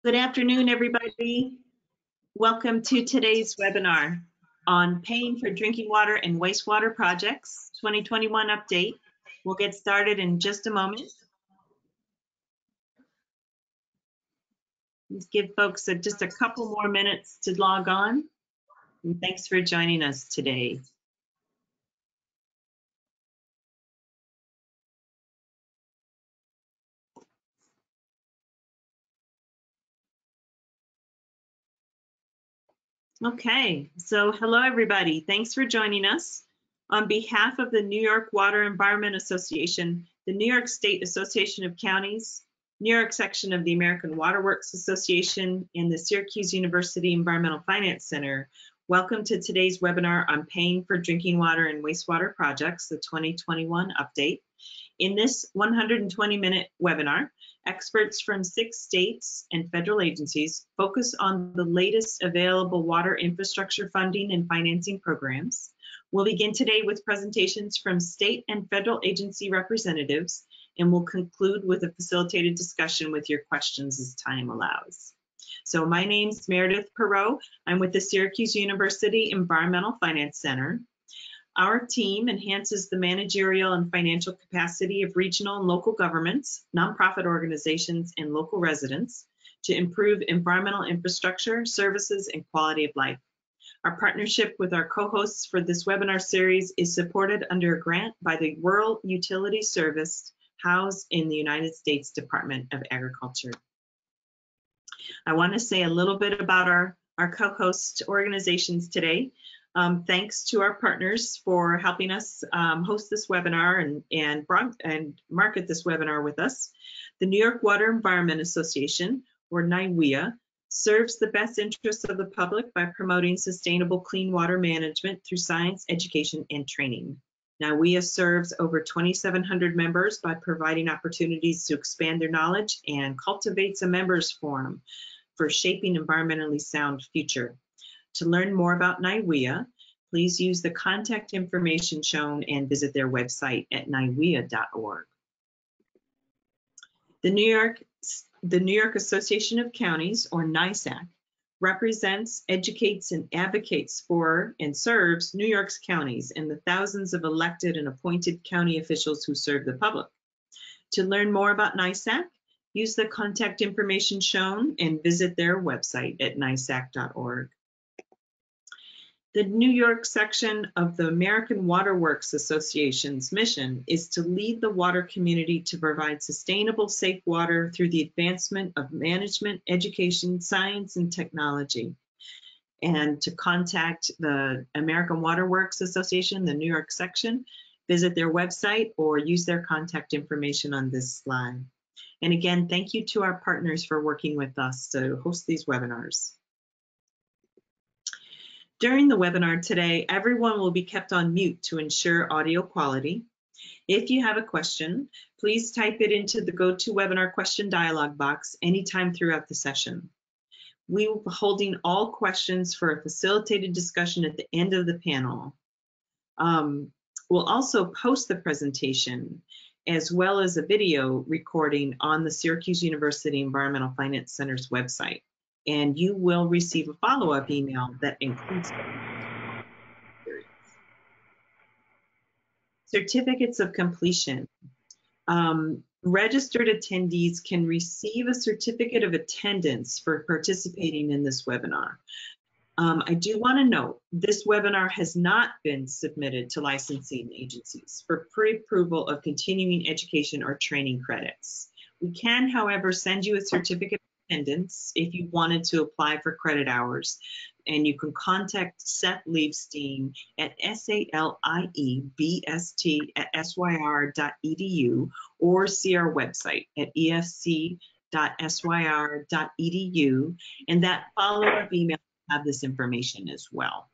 Good afternoon, everybody. Welcome to today's webinar on paying for drinking water and wastewater projects 2021 update. We'll get started in just a moment. Let's give folks just a couple more minutes to log on. And thanks for joining us today. Okay, so hello everybody. Thanks for joining us. On behalf of the New York Water Environment Association, the New York State Association of Counties, New York section of the American Water Works Association, and the Syracuse University Environmental Finance Center, welcome to today's webinar on paying for drinking water and wastewater projects, the 2021 update. In this 120-minute webinar, experts from 6 states and federal agencies focus on the latest available water infrastructure funding and financing programs. We'll begin today with presentations from state and federal agency representatives, and we'll conclude with a facilitated discussion with your questions as time allows. So my name's Meredith Perot. I'm with the Syracuse University Environmental Finance Center. Our team enhances the managerial and financial capacity of regional and local governments, nonprofit organizations, and local residents to improve environmental infrastructure, services, and quality of life. Our partnership with our co-hosts for this webinar series is supported under a grant by the Rural Utility Service housed in the United States Department of Agriculture. I want to say a little bit about our co-host organizations today. Thanks to our partners for helping us host this webinar and market this webinar with us. The New York Water Environment Association, or NYWEA, serves the best interests of the public by promoting sustainable clean water management through science, education, and training. NYWEA serves over 2,700 members by providing opportunities to expand their knowledge and cultivates a members forum for shaping environmentally sound future. To learn more about NYWEA, please use the contact information shown and visit their website at nywea.org. The New York Association of Counties, or NYSEFC, represents, educates, and advocates for and serves New York's counties and the thousands of elected and appointed county officials who serve the public. To learn more about NYSEFC, use the contact information shown and visit their website at nysec.org. The New York section of the American Water Works Association's mission is to lead the water community to provide sustainable, safe water through the advancement of management, education, science, and technology. And to contact the American Water Works Association, the New York section, visit their website or use their contact information on this slide. And again, thank you to our partners for working with us to host these webinars. During the webinar today, everyone will be kept on mute to ensure audio quality. If you have a question, please type it into the GoToWebinar question dialog box anytime throughout the session. We will be holding all questions for a facilitated discussion at the end of the panel. We'll also post the presentation as well as a video recording on the Syracuse University Environmental Finance Center's website. And you will receive a follow-up email that includes certificates of completion. Registered attendees can receive a certificate of attendance for participating in this webinar. I do want to note, this webinar has not been submitted to licensing agencies for pre-approval of continuing education or training credits. We can, however, send you a certificate attendance if you wanted to apply for credit hours, and you can contact Seth Liebstein at saliebst@syr.edu or see our website at efc.syr.edu, and that follow-up email will have this information as well.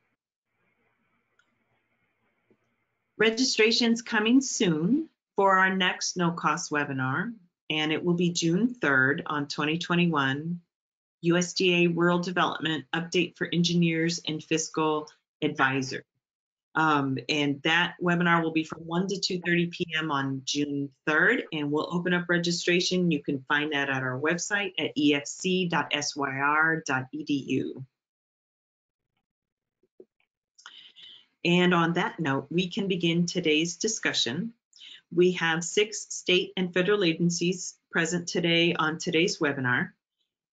Registration's coming soon for our next no-cost webinar, and it will be June 3rd on 2021, USDA Rural Development Update for Engineers and Fiscal Advisor. And that webinar will be from 1 to 2:30 p.m. on June 3rd, and we'll open up registration. You can find that at our website at efc.syr.edu. And on that note, we can begin today's discussion. We have 6 state and federal agencies present today on today's webinar.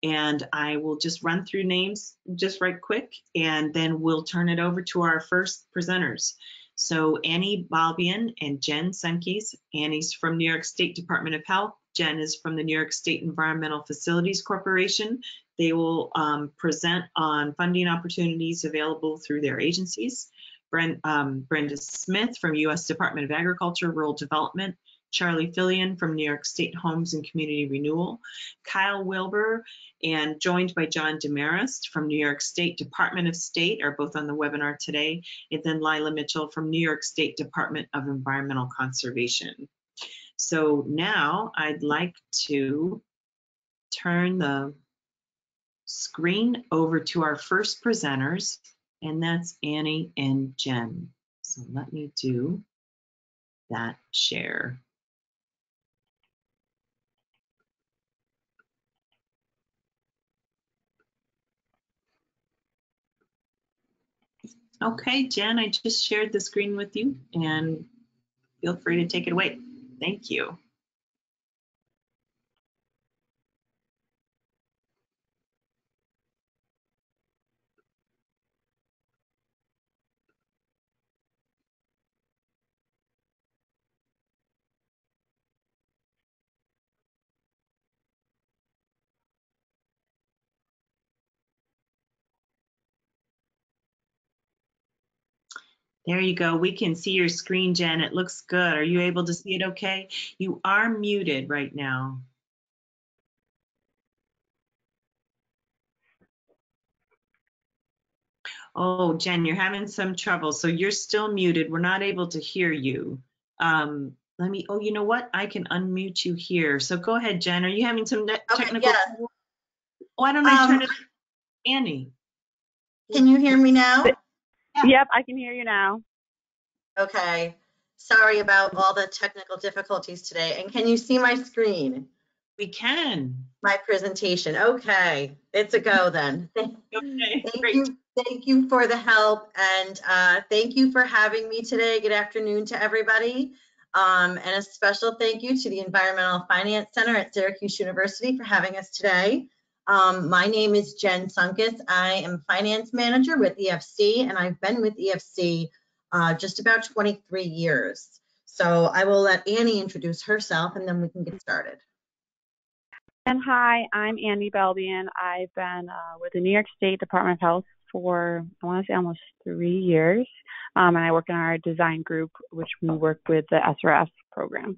And I will just run through names just right quick, and then we'll turn it over to our first presenters. So Annie Balbian and Jen Sunkes. Annie's from New York State Department of Health. Jen is from the New York State Environmental Facilities Corporation. They will present on funding opportunities available through their agencies. Brenda Smith from U.S. Department of Agriculture, Rural Development. Charlie Fillion from New York State Homes and Community Renewal, Kyle Wilbur, and joined by John Demarest from New York State Department of State are both on the webinar today, and then Lila Mitchell from New York State Department of Environmental Conservation. So now I'd like to turn the screen over to our first presenters, and that's Annie and Jen. So let me do that share. Okay, Jen, I just shared the screen with you, and feel free to take it away. Thank you. There you go. We can see your screen, Jen. It looks good. Are you able to see it okay? You are muted right now. Oh, Jen, you're having some trouble. So you're still muted. We're not able to hear you. Oh, you know what? I can unmute you here. So go ahead, Jen. Are you having some technical trouble? Why don't I turn it to Annie? Can you hear me now? Yep, I can hear you now. Okay. Sorry about all the technical difficulties today. And can you see my screen? We can. My presentation. Okay. It's a go then. Okay, Thank you for the help, and thank you for having me today. Good afternoon to everybody. And a special thank you to the Environmental Finance Center at Syracuse University for having us today. My name is Jen Sunkes. I am Finance Manager with EFC, and I've been with EFC just about 23 years. So I will let Annie introduce herself, and then we can get started. And hi, I'm Annie Balbian. I've been with the New York State Department of Health for, I want to say, almost 3 years. And I work in our design group, which we work with the SRF program.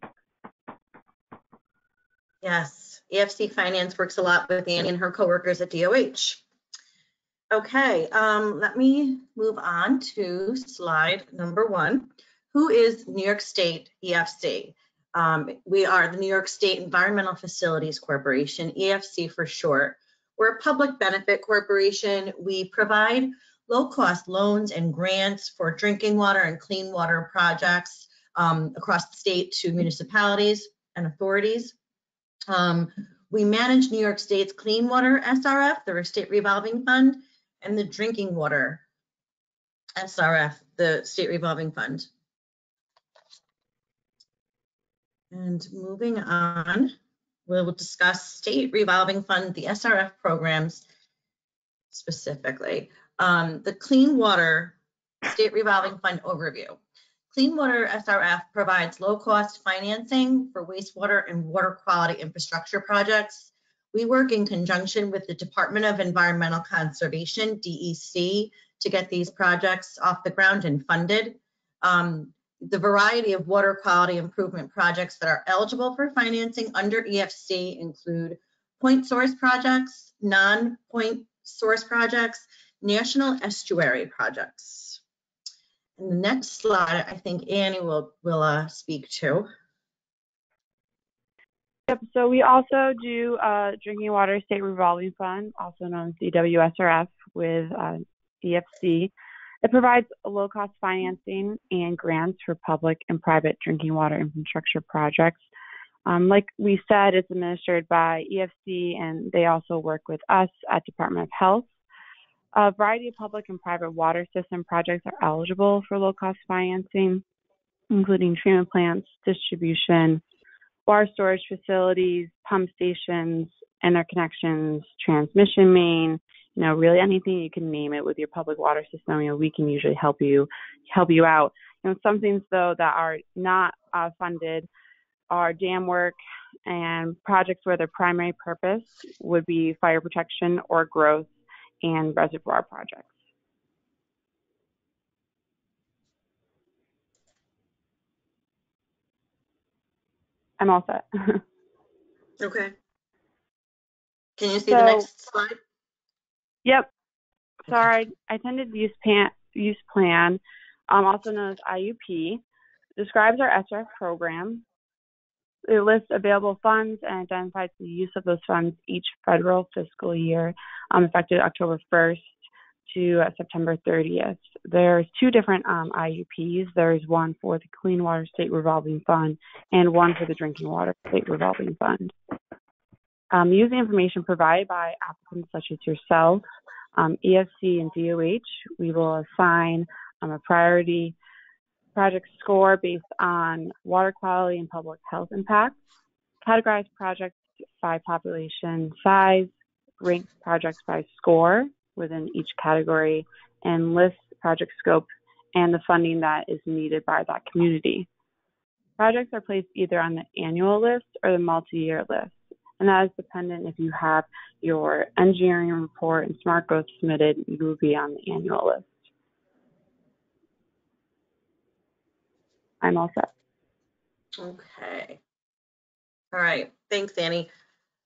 Yes, EFC Finance works a lot with Annie and her coworkers at DOH. Okay, let me move on to slide number 1. Who is New York State EFC? We are the New York State Environmental Facilities Corporation, EFC for short. We're a public benefit corporation. We provide low-cost loans and grants for drinking water and clean water projects across the state to municipalities and authorities. We manage New York State's Clean Water SRF, the State Revolving Fund, and the Drinking Water SRF, the State Revolving Fund. And moving on, we'll discuss State Revolving Fund, the SRF programs specifically. The Clean Water State Revolving Fund overview. Clean Water SRF provides low-cost financing for wastewater and water quality infrastructure projects. We work in conjunction with the Department of Environmental Conservation, DEC, to get these projects off the ground and funded. The variety of water quality improvement projects that are eligible for financing under EFC include point source projects, non-point source projects, national estuary projects. And the next slide, I think Annie will speak to. Yep, so we also do Drinking Water State Revolving Fund, also known as DWSRF, with EFC. It provides low-cost financing and grants for public and private drinking water infrastructure projects. Like we said, it's administered by EFC, and they also work with us at Department of Health. A variety of public and private water system projects are eligible for low-cost financing, including treatment plants, distribution, water storage facilities, pump stations, interconnections, transmission main, really anything you can name it with your public water system. We can usually help you out. Some things though that are not funded are dam work and projects where their primary purpose would be fire protection or growth, and reservoir projects. I'm all set. Okay. Can you see the next slide? Yep. Sorry, I attended use plan, also known as IUP, describes our SRF program. It lists available funds and identifies the use of those funds each federal fiscal year, effective October 1st to September 30th. There's two different IUPs. There's one for the Clean Water State Revolving Fund and one for the Drinking Water State Revolving Fund. Using information provided by applicants such as yourself, EFC and DOH, we will assign a priority project score based on water quality and public health impacts, categorize projects by population size, rank projects by score within each category, and list project scope and the funding that is needed by that community. Projects are placed either on the annual list or the multi-year list, and that is dependent if you have your engineering report and smart growth submitted, you will be on the annual list. I'm all set. Okay. All right. Thanks, Annie.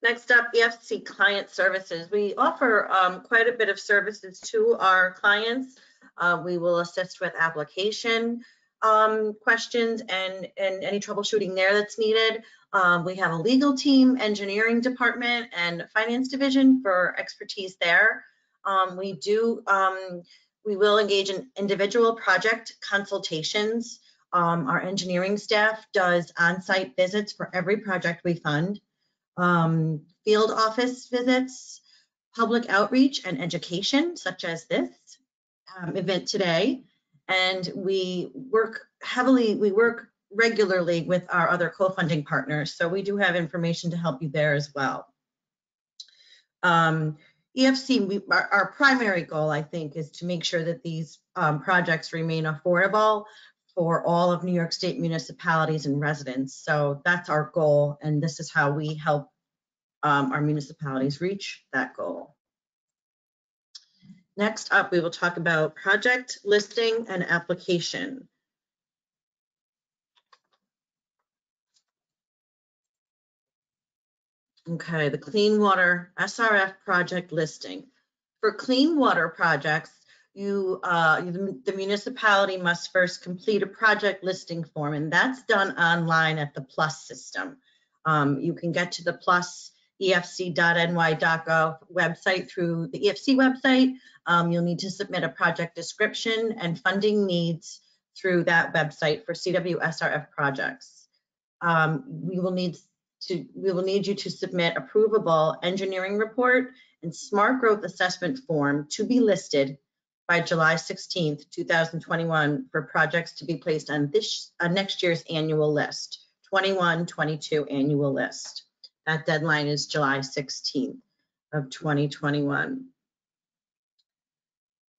Next up, EFC Client Services. We offer quite a bit of services to our clients. We will assist with application questions and any troubleshooting there that's needed. We have a legal team, engineering department, and finance division for expertise there. We will engage in individual project consultations. Our engineering staff does on-site visits for every project we fund, field office visits, public outreach and education, such as this event today. And we work regularly with our other co-funding partners. So we do have information to help you there as well. EFC, our primary goal, I think, is to make sure that these projects remain affordable for all of New York State municipalities and residents. So that's our goal, and this is how we help our municipalities reach that goal. Next up, we will talk about project listing and application. Okay, the Clean Water SRF project listing. For clean water projects, the municipality must first complete a project listing form, and that's done online at the PLUS system. You can get to the PLUS efc.ny.gov website through the EFC website. You'll need to submit a project description and funding needs through that website for CW SRF projects. We will need you to submit a provable engineering report and smart growth assessment form to be listed by July 16th, 2021 for projects to be placed on next year's annual list, 21-22 annual list. That deadline is July 16th of 2021.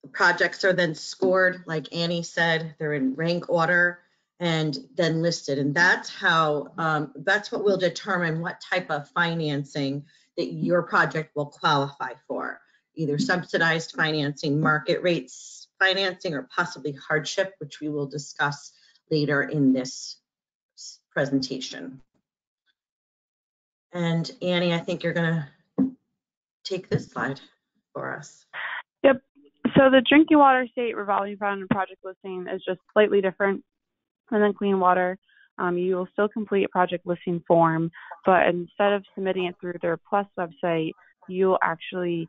The projects are then scored, like Annie said, they're in rank order and then listed. And that's what will determine what type of financing that your project will qualify for. Either subsidized financing, market rates financing, or possibly hardship, which we will discuss later in this presentation. And Annie, I think you're gonna take this slide for us. Yep. So the Drinking Water State Revolving Fund and project listing is just slightly different than Clean Water. You will still complete a project listing form, but instead of submitting it through their PLUS website, you'll actually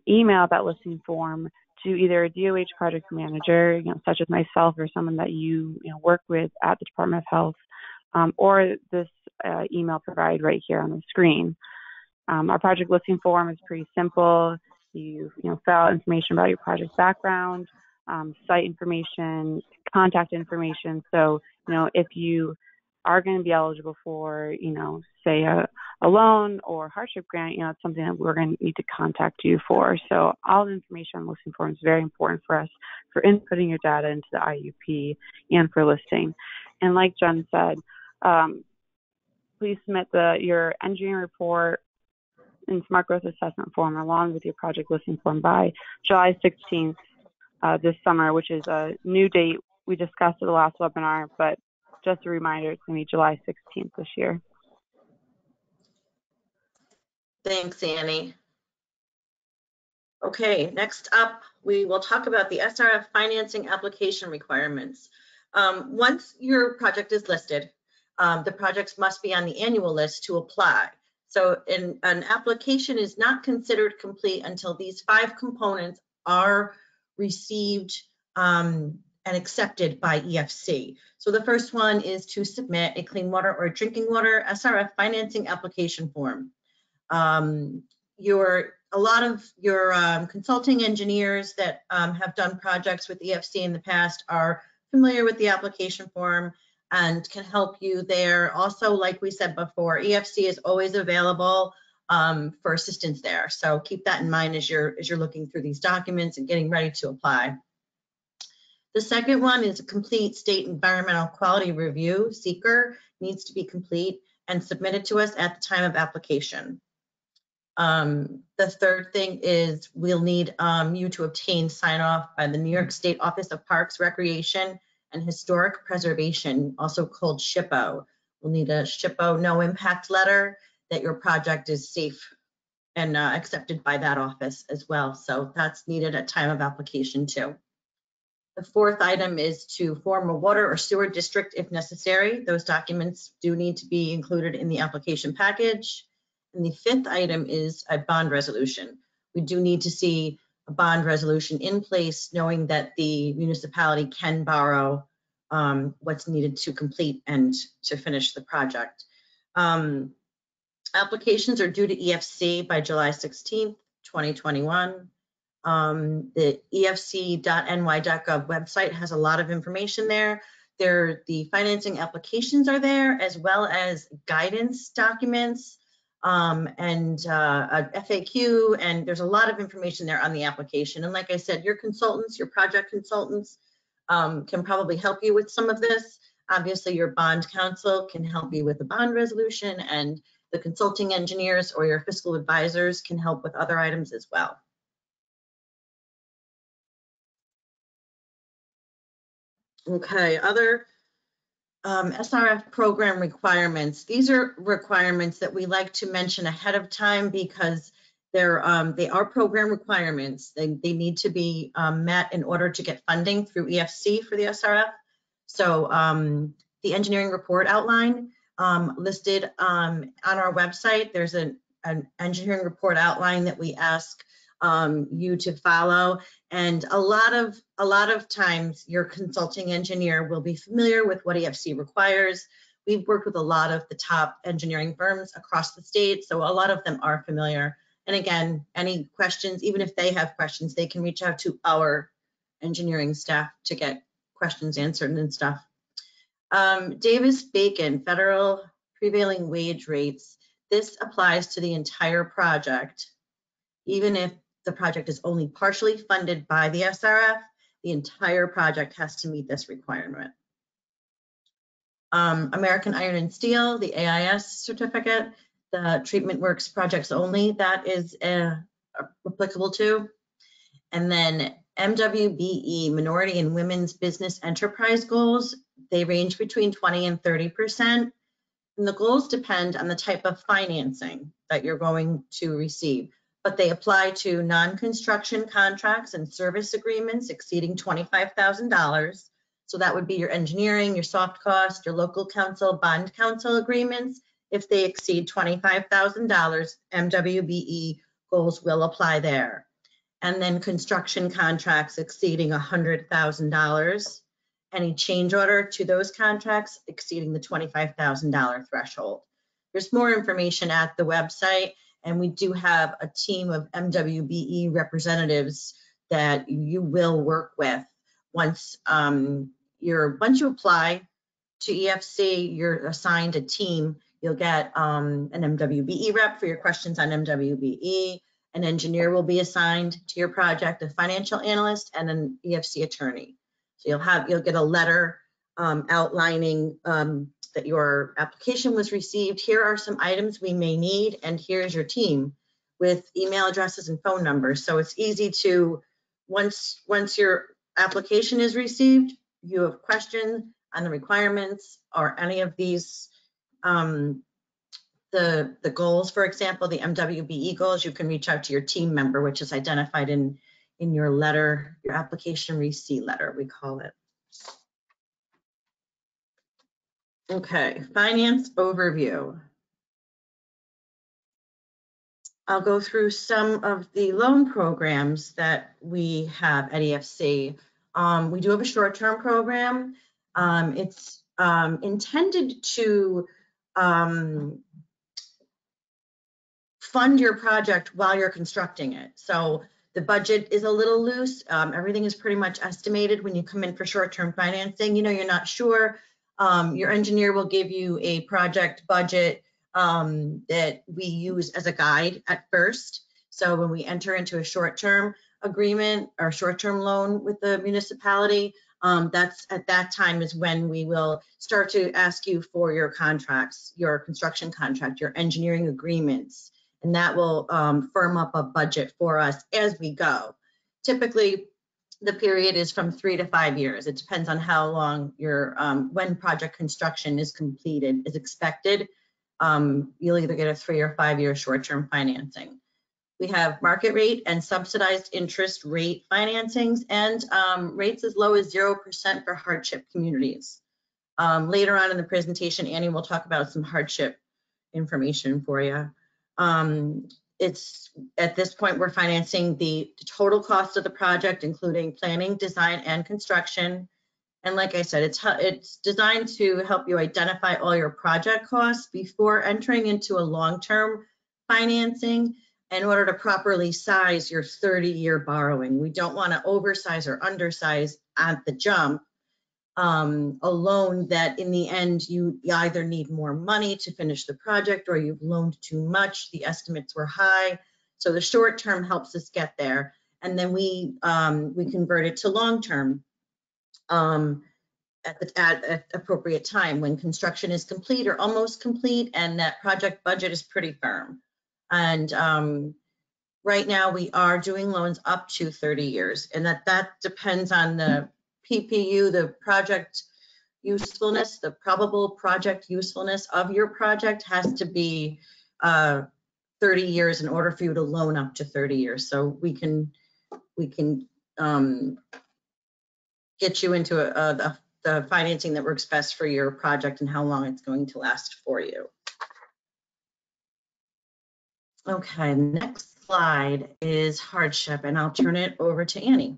email that listing form to either a DOH project manager, such as myself or someone that you work with at the Department of Health, or this email provided right here on the screen. Our project listing form is pretty simple. You fill out information about your project background, site information, contact information. So, if you are going to be eligible for, say a loan or hardship grant, it's something that we're going to need to contact you for. So all the information on the listing form is very important for us for inputting your data into the IUP and for listing. And like Jen said, please submit your engineering report and smart growth assessment form along with your project listing form by July 16th this summer, which is a new date we discussed at the last webinar, but just a reminder, it's going to be July 16th this year. Thanks, Annie. Okay, next up, we will talk about the SRF financing application requirements. Once your project is listed, the projects must be on the annual list to apply. So an application is not considered complete until these 5 components are received and accepted by EFC. So the first one is to submit a clean water or drinking water SRF financing application form. A lot of your consulting engineers that have done projects with EFC in the past are familiar with the application form and can help you there. Also, like we said before, EFC is always available for assistance there. So keep that in mind as you're looking through these documents and getting ready to apply. The second one is a complete state environmental quality review. SEEKR needs to be complete and submitted to us at the time of application. The third thing is we'll need you to obtain sign off by the New York State Office of Parks, Recreation, and Historic Preservation, also called SHPO. We'll need a SHPO no impact letter that your project is safe and accepted by that office as well. So that's needed at time of application too. The fourth item is to form a water or sewer district if necessary. Those documents do need to be included in the application package. And the fifth item is a bond resolution. We do need to see a bond resolution in place, knowing that the municipality can borrow what's needed to complete and to finish the project. Applications are due to EFC by July 16th, 2021. The efc.ny.gov website has a lot of information there. The financing applications are there, as well as guidance documents and a FAQ, and there's a lot of information there on the application. And like I said, your consultants, your project consultants can probably help you with some of this. Obviously, your bond counsel can help you with the bond resolution, and the consulting engineers or your fiscal advisors can help with other items as well. Okay, other SRF program requirements. These are requirements that we like to mention ahead of time because they are program requirements. They need to be met in order to get funding through EFC for the SRF. So the engineering report outline listed on our website, there's an engineering report outline that we ask you to follow. And a lot of times your consulting engineer will be familiar with what EFC requires. We've worked with a lot of the top engineering firms across the state, so a lot of them are familiar. And again, any questions, even if they have questions, they can reach out to our engineering staff to get questions answered and stuff. Davis-Bacon, federal prevailing wage rates. This applies to the entire project. Even if the project is only partially funded by the SRF, the entire project has to meet this requirement. American Iron and Steel, the AIS certificate, the Treatment Works projects only, that is applicable to. And then MWBE, Minority and Women's Business Enterprise Goals, they range between 20 and 30%. And the goals depend on the type of financing that you're going to receive, but they apply to non-construction contracts and service agreements exceeding $25,000. So that would be your engineering, your soft cost, your local counsel, bond counsel agreements. If they exceed $25,000, MWBE goals will apply there. and then construction contracts exceeding $100,000. Any change order to those contracts exceeding the $25,000 threshold. There's more information at the website, and we do have a team of MWBE representatives that you will work with once you apply to EFC. You're assigned a team. You'll get an MWBE rep for your questions on MWBE. An engineer will be assigned to your project, a financial analyst, and an EFC attorney. So you'll get a letter outlining that your application was received. Here are some items we may need, and here's your team with email addresses and phone numbers. So it's easy to, once your application is received, you have questions on the requirements or any of these, the goals, for example, the MWBE goals, you can reach out to your team member, which is identified in your letter, your application receipt letter, we call it. Okay, finance overview. I'll go through some of the loan programs that we have at EFC. We do have a short-term program. It's intended to fund your project while you're constructing it. So the budget is a little loose. Everything is pretty much estimated when you come in for short-term financing. You know, you're not sure. Your engineer will give you a project budget that we use as a guide at first. So when we enter into a short-term agreement or short-term loan with the municipality, that's at that time is when we will start to ask you for your contracts, your construction contract, your engineering agreements, and that will firm up a budget for us as we go. Typically, the period is from 3 to 5 years. It depends on how long your when project construction is completed is expected. You'll either get a 3 or 5 year short-term financing. We have market rate and subsidized interest rate financings and rates as low as 0% for hardship communities. Later on in the presentation, Annie will talk about some hardship information for you. It's at this point, we're financing the total cost of the project, including planning, design, and construction. And like I said, it's designed to help you identify all your project costs before entering into a long-term financing in order to properly size your 30-year borrowing. We don't want to oversize or undersize at the jump a loan that in the end you either need more money to finish the project or you've loaned too much, the estimates were high. So the short term helps us get there. And then we convert it to long term at appropriate time when construction is complete or almost complete and that project budget is pretty firm. And right now we are doing loans up to 30 years, and that depends on the PPU, the project usefulness, the probable project usefulness of your project has to be 30 years in order for you to loan up to 30 years. So we can get you into the financing that works best for your project and how long it's going to last for you. Okay, next slide is hardship, and I'll turn it over to Annie.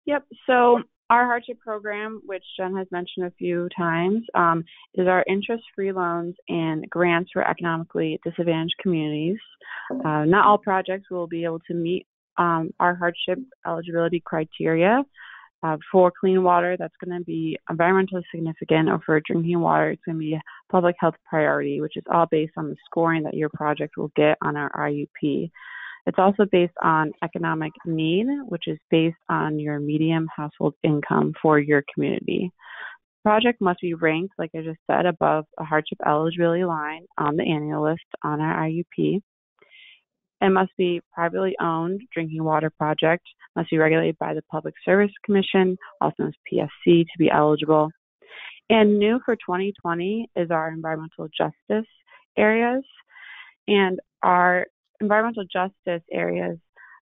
Yep, so our hardship program, which Jen has mentioned a few times, is our interest-free loans and grants for economically disadvantaged communities. Not all projects will be able to meet our hardship eligibility criteria. For clean water, that's going to be environmentally significant, or for drinking water, it's going to be a public health priority, which is all based on the scoring that your project will get on our IUP. It's also based on economic need, which is based on your median household income for your community. The project must be ranked, like I just said, above a hardship eligibility line on the annual list on our IUP. It must be privately owned drinking water project, must be regulated by the Public Service Commission, also known as PSC, to be eligible. And new for 2020 is our environmental justice areas. And our environmental justice areas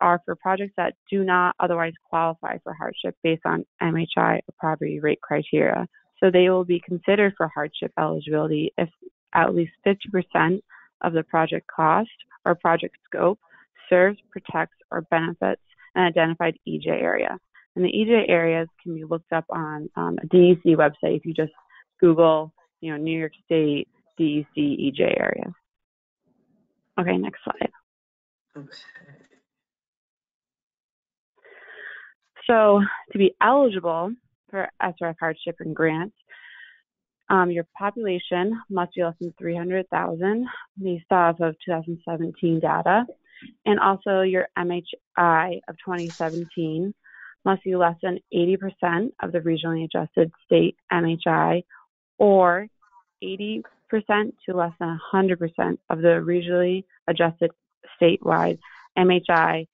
are for projects that do not otherwise qualify for hardship based on MHI or poverty rate criteria. So they will be considered for hardship eligibility if at least 50% of the project cost or project scope serves, protects, or benefits an identified EJ area. And the EJ areas can be looked up on a DEC website if you just Google, New York State DEC EJ areas. Okay, next slide. Okay. So to be eligible for SRF hardship and grants, your population must be less than 300,000 based off of 2017 data, and also your MHI of 2017 must be less than 80% of the regionally adjusted state MHI, or 80% to less than 100% of the regionally adjusted statewide MHI,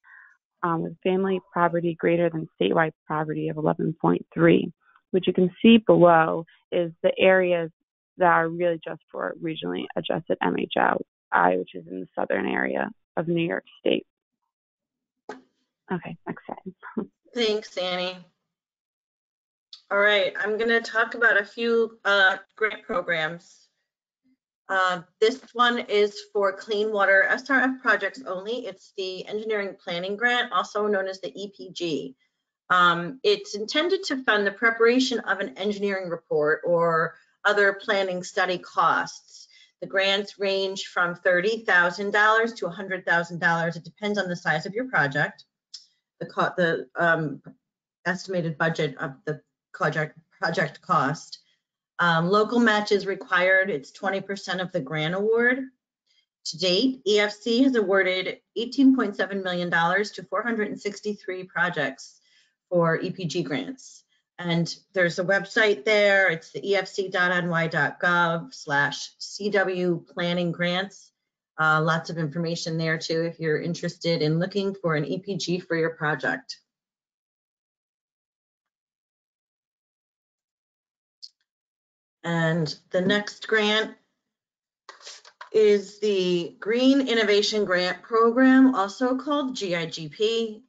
with family property greater than statewide poverty of 11.3. What you can see below is the areas that are really just for regionally adjusted MHI, which is in the southern area of New York State. Okay, next slide. Thanks, Annie. All right, I'm going to talk about a few grant programs. This one is for clean water SRF projects only. It's the Engineering Planning Grant, also known as the EPG. It's intended to fund the preparation of an engineering report or other planning study costs. The grants range from $30,000 to $100,000. It depends on the size of your project. The estimated budget of the project cost. Local match is required. It's 20% of the grant award. To date, EFC has awarded $18.7 million to 463 projects for EPG grants. And there's a website there. It's the efc.ny.gov/CW planning grants. Lots of information there too if you're interested in looking for an EPG for your project. And the next grant is the Green Innovation Grant Program, also called GIGP.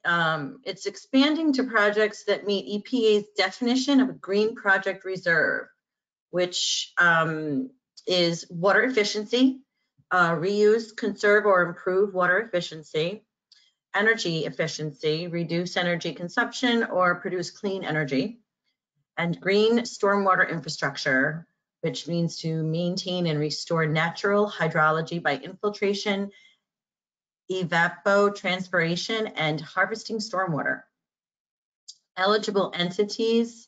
It's expanding to projects that meet EPA's definition of a green project reserve, which is water efficiency, reuse, conserve, or improve water efficiency, energy efficiency, reduce energy consumption, or produce clean energy, and green stormwater infrastructure, which means to maintain and restore natural hydrology by infiltration, evapotranspiration, and harvesting stormwater. Eligible entities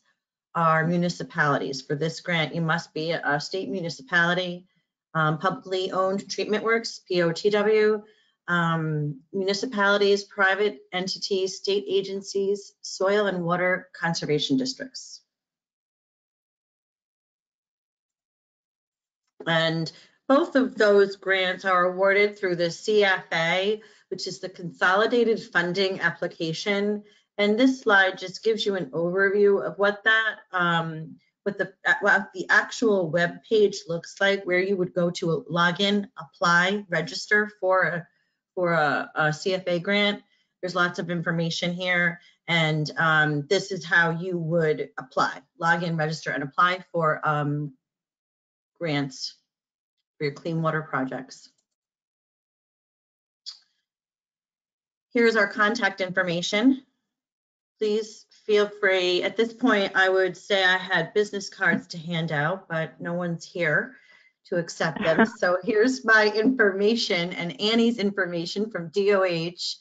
are municipalities. For this grant, you must be a state municipality, publicly owned treatment works, POTW, municipalities, private entities, state agencies, soil and water conservation districts. And both of those grants are awarded through the CFA, which is the Consolidated Funding Application. And this slide just gives you an overview of what that, what the actual web page looks like, where you would go to log in, apply, register for a CFA grant. There's lots of information here, and this is how you would apply: log in, register, and apply for grants for your clean water projects. Here's our contact information. Please feel free. At this point, I would say I had business cards to hand out, but no one's here to accept them. So here's my information and Annie's information from DOH.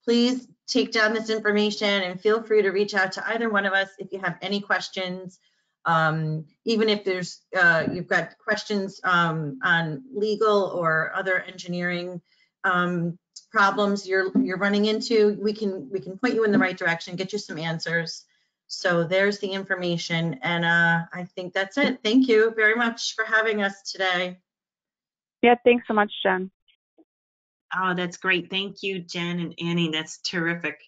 Please take down this information and feel free to reach out to either one of us if you have any questions. Even if there's you've got questions on legal or other engineering problems you're running into, we can point you in the right direction, get you some answers. So there's the information, and I think that's it. Thank you very much for having us today. Yeah, thanks so much, Jen. Oh, that's great. Thank you, Jen and Annie. That's terrific.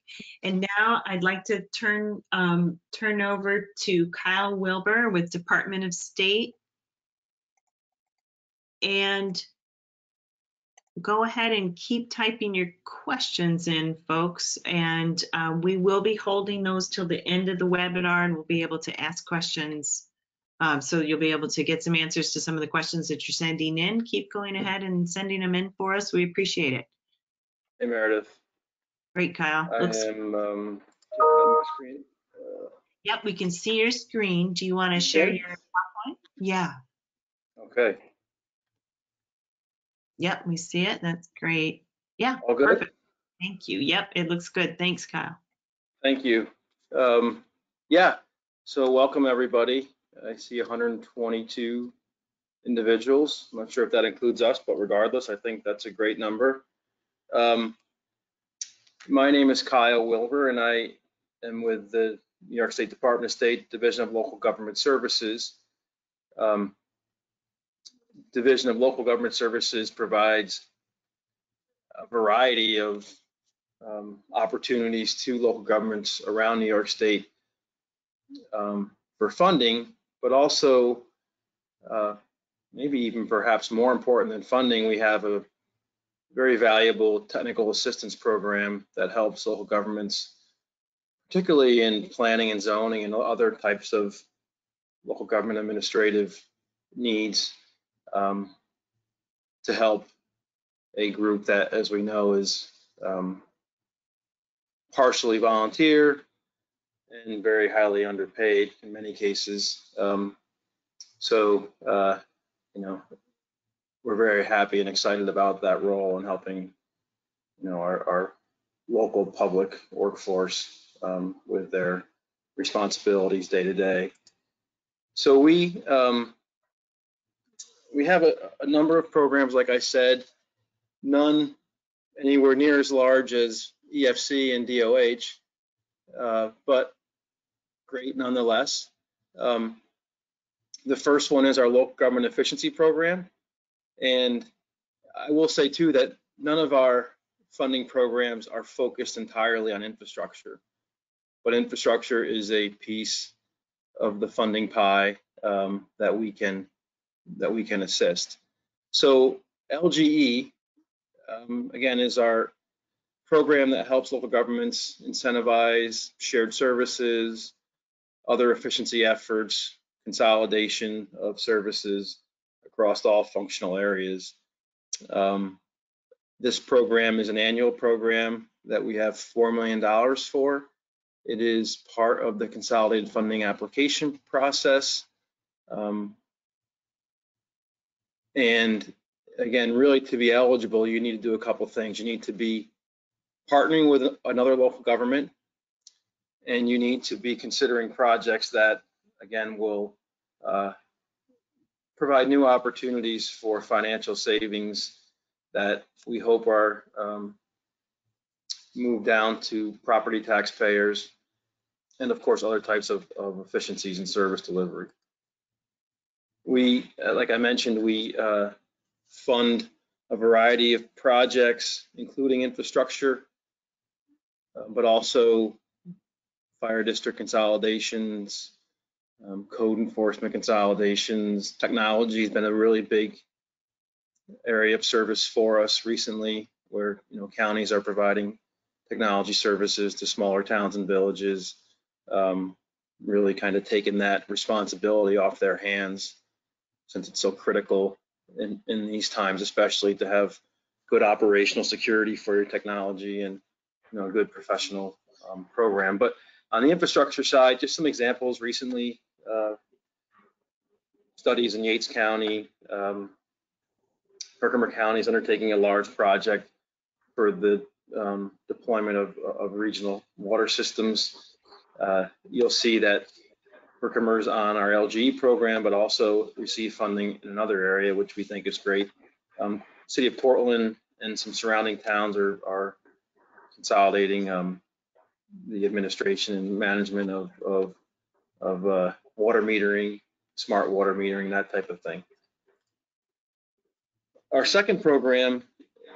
And now I'd like to turn over to Kyle Wilbur with Department of State. And go ahead and keep typing your questions in, folks. And we will be holding those till the end of the webinar, and we'll be able to ask questions. So you'll be able to get some answers to some of the questions that you're sending in. Keep going ahead and sending them in for us. We appreciate it. Hey, Meredith. Great, Kyle. I Looks, am on my screen. yep, we can see your screen. Do you want to share Okay. your PowerPoint? Yeah. Okay. Yep, we see it. That's great. Yeah, All good? perfect. Thank you. Yep, it looks good. Thanks, Kyle. Thank you. Yeah, so welcome everybody. I see 122 individuals. I'm not sure if that includes us, but regardless, I think that's a great number. My name is Kyle Wilbur, and I am with the New York State Department of State Division of Local Government Services. Division of Local Government Services provides a variety of opportunities to local governments around New York State for funding, but also maybe even perhaps more important than funding, we have a very valuable technical assistance program that helps local governments, particularly in planning and zoning and other types of local government administrative needs, to help a group that, as we know, is partially volunteer and very highly underpaid in many cases. You know, we're very happy and excited about that role in helping, you know, our local public workforce with their responsibilities day to day. So we have a number of programs, like I said, none anywhere near as large as EFC and DOH, but great nonetheless. The first one is our local government efficiency program. And I will say too that none of our funding programs are focused entirely on infrastructure, but infrastructure is a piece of the funding pie that we can assist. So LGE, again, is our program that helps local governments incentivize shared services, other efficiency efforts, consolidation of services across all functional areas. This program is an annual program that we have $4 million for. It is part of the consolidated funding application process. And again, really to be eligible, you need to do a couple things. You need to be partnering with another local government, and you need to be considering projects that, again, will provide new opportunities for financial savings that we hope are moved down to property taxpayers, and of course other types of efficiencies in service delivery. We, like I mentioned, we fund a variety of projects, including infrastructure, but also fire district consolidations, code enforcement consolidations. Technology has been a really big area of service for us recently, where counties are providing technology services to smaller towns and villages, really kind of taking that responsibility off their hands, since it's so critical in these times, especially to have good operational security for your technology and a good professional program. But on the infrastructure side, just some examples recently. Studies in Yates County, Herkimer County is undertaking a large project for the deployment of regional water systems. You'll see that Herkimer's on our LGE program, but also receive funding in another area, which we think is great. City of Portland and some surrounding towns are consolidating the administration and management of water metering, smart water metering, that type of thing. Our second program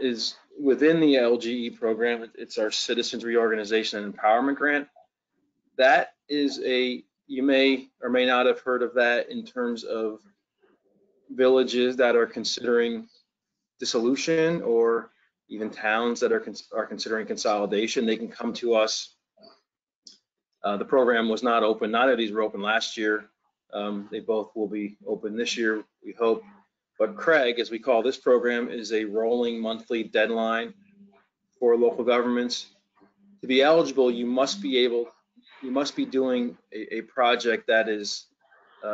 is within the LGE program. It's our Citizens Reorganization and Empowerment Grant. That is you may or may not have heard of that in terms of villages that are considering dissolution, or even towns that are considering consolidation. They can come to us. The program was not open. Neither of these were open last year. They both will be open this year, we hope. But CREG, as we call this program, is a rolling monthly deadline for local governments to be eligible, you must be doing a project that is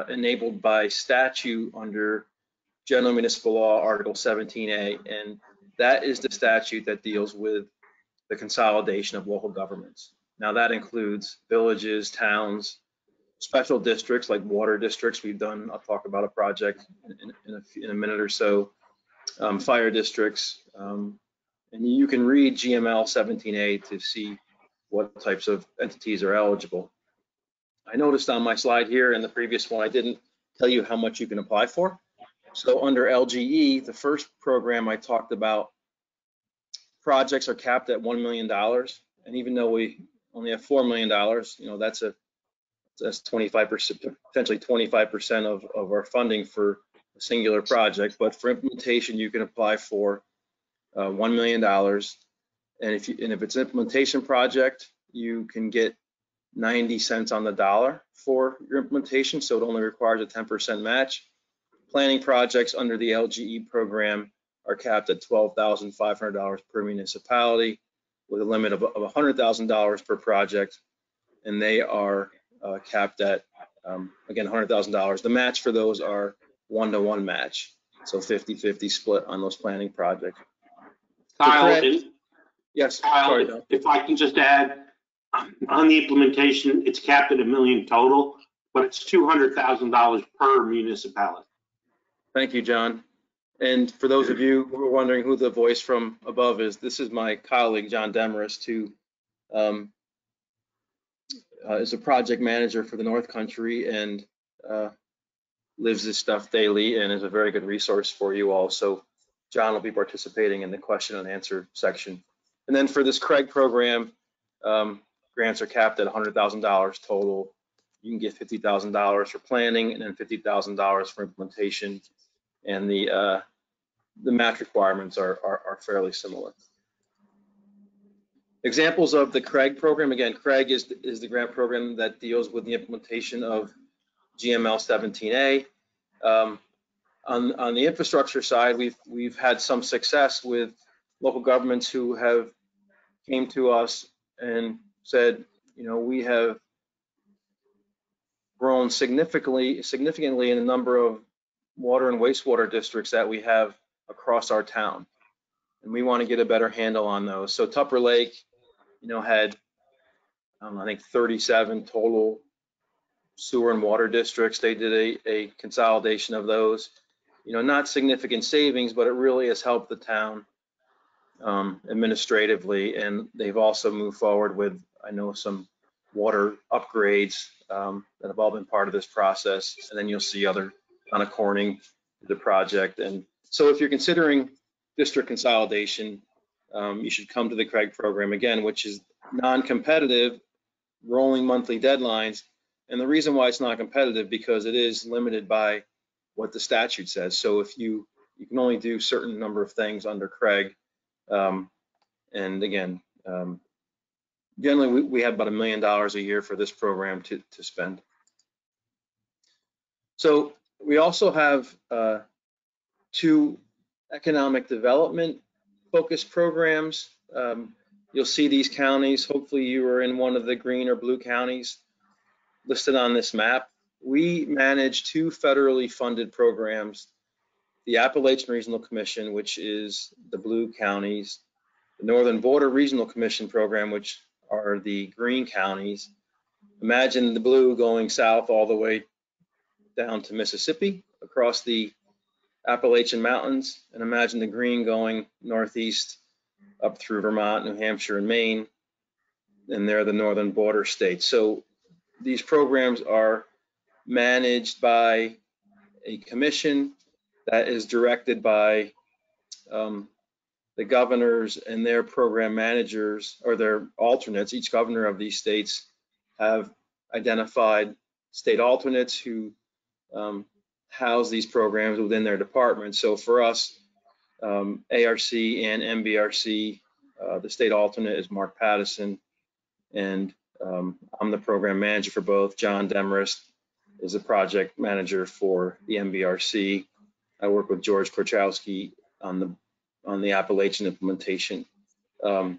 enabled by statute under General Municipal Law, Article 17A, and that is the statute that deals with the consolidation of local governments. Now that includes villages, towns, special districts like water districts. I'll talk about a project in a minute or so, fire districts, and you can read GML 17A to see what types of entities are eligible. I noticed on my slide here and the previous one, I didn't tell you how much you can apply for. So under LGE, the first program I talked about, projects are capped at $1 million. And even though we only have $4 million, that's 25%, potentially 25% of our funding for a singular project. But for implementation, you can apply for $1 million. And if it's an implementation project, you can get 90 cents on the dollar for your implementation. So it only requires a 10% match. Planning projects under the LGE program are capped at $12,500 per municipality with a limit of $100,000 per project. And they are capped at, again, $100,000. The match for those are 1-to-1 match. So 50-50 split on those planning projects. Kyle, yes, Kyle, sorry, if I can just add, on the implementation, it's capped at $1 million total, but it's $200,000 per municipality. Thank you, John. And for those of you who are wondering who the voice from above is, this is my colleague, John Demarest, who is a project manager for the North Country and lives this stuff daily and is a very good resource for you all. So John will be participating in the question and answer section. And then for this CREG program, grants are capped at $100,000 total. You can get $50,000 for planning and then $50,000 for implementation. And the match requirements are fairly similar. Examples of the CREG program. Again, CREG is the grant program that deals with the implementation of GML 17A. On the infrastructure side, we've had some success with local governments who have came to us and said, we have grown significantly in the number of water and wastewater districts that we have across our town, and we want to get a better handle on those. So Tupper Lake, had I think 37 total sewer and water districts. They did a consolidation of those. Not significant savings, but it really has helped the town administratively, and they've also moved forward with, I know, some water upgrades that have all been part of this process. And then you'll see other on a Corning, the project. And so if you're considering district consolidation, you should come to the CREG program again, which is non-competitive, rolling monthly deadlines. And the reason why it's not competitive, because it is limited by what the statute says. So if you can only do a certain number of things under CREG. And again, generally we have about $1 million a year for this program to spend. So we also have 2 economic development focused programs. You'll see these counties. Hopefully you are in one of the green or blue counties listed on this map. We manage 2 federally funded programs, the Appalachian Regional Commission, which is the blue counties, the Northern Border Regional Commission program, which are the green counties. Imagine the blue going south all the way down to Mississippi across the Appalachian Mountains, and imagine the green going northeast up through Vermont, New Hampshire, and Maine, and they're the northern border states. So these programs are managed by a commission that is directed by the governors and their program managers or their alternates. Each governor of these states have identified state alternates who house these programs within their department. So for us, ARC and NBRC, the state alternate is Mark Pattison, and I'm the program manager for both. John Demarest is a project manager for the NBRC. I work with George Korchowski on the Appalachian implementation. And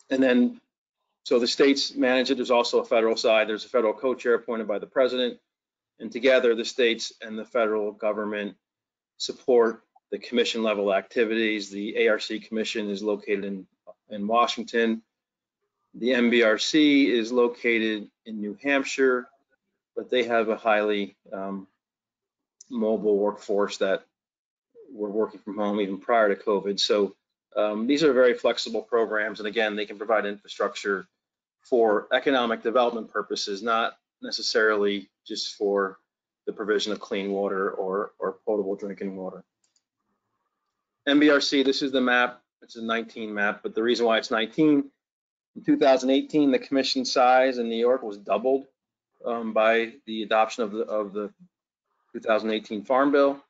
then So the states manage it. There's also a federal side. There's a federal co-chair appointed by the president. And together, the states and the federal government support the commission level activities. The ARC Commission is located in Washington. The NBRC is located in New Hampshire, but they have a highly mobile workforce that were working from home even prior to COVID. So these are very flexible programs. And again, they can provide infrastructure for economic development purposes, not necessarily just for the provision of clean water or potable drinking water. NBRC, this is the map. It's a 19 map, but the reason why it's 19, in 2018, the commission size in New York was doubled by the adoption of the 2018 Farm Bill,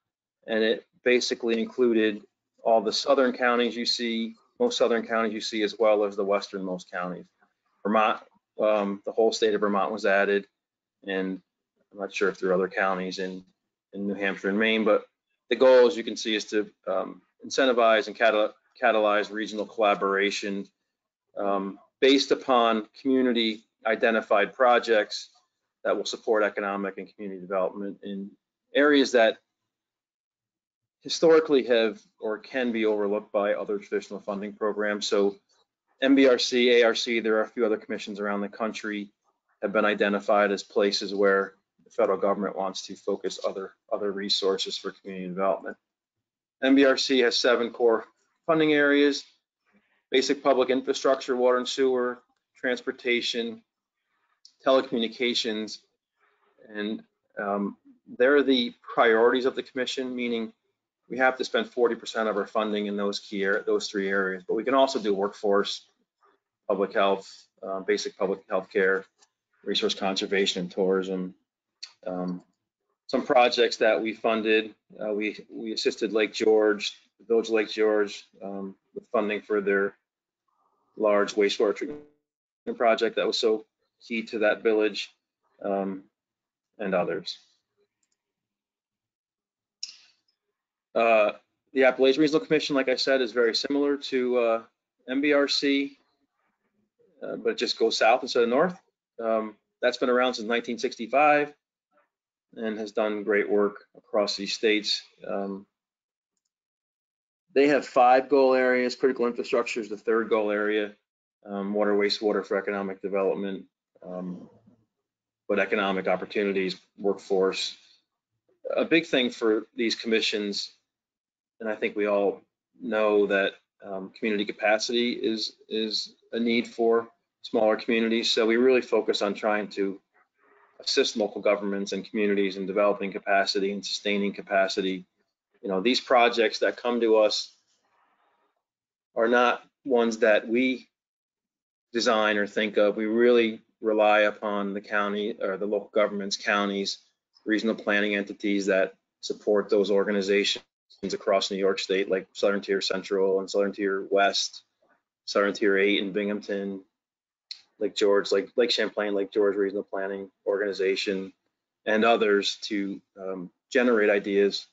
and it basically included all the southern counties you see, most southern counties you see, as well as the westernmost counties. Vermont, the whole state of Vermont was added, and I'm not sure if there are other counties in New Hampshire and Maine, but the goal, as you can see, is to incentivize and catalyze regional collaboration based upon community identified projects that will support economic and community development in areas that historically have or can be overlooked by other traditional funding programs. So NBRC, ARC, there are a few other commissions around the country have been identified as places where the federal government wants to focus other resources for community development. NBRC has 7 core funding areas: basic public infrastructure, water and sewer, transportation, telecommunications, and they're the priorities of the commission, meaning we have to spend 40% of our funding in those 3 areas, but we can also do workforce, public health, basic public health care, resource conservation, and tourism. Some projects that we funded, we assisted Lake George, the village of Lake George, with funding for their large wastewater treatment project that was so key to that village, and others. The Appalachian Regional Commission, like I said, is very similar to NBRC, but it just goes south instead of north. That's been around since 1965 and has done great work across these states. They have 5 goal areas. Critical infrastructure is the 3rd goal area. Water, wastewater for economic development, but economic opportunities, workforce. A big thing for these commissions, and I think we all know that community capacity is a need for smaller communities. So we really focus on trying to assist local governments and communities in developing capacity and sustaining capacity. You know, these projects that come to us are not ones that we design or think of. We really rely upon the county or the local governments, counties, regional planning entities that support those organizations across New York State, like Southern Tier Central and Southern Tier West, Southern Tier 8 in Binghamton, Lake George, Lake Champlain, Lake George Regional Planning Organization, and others to generate ideas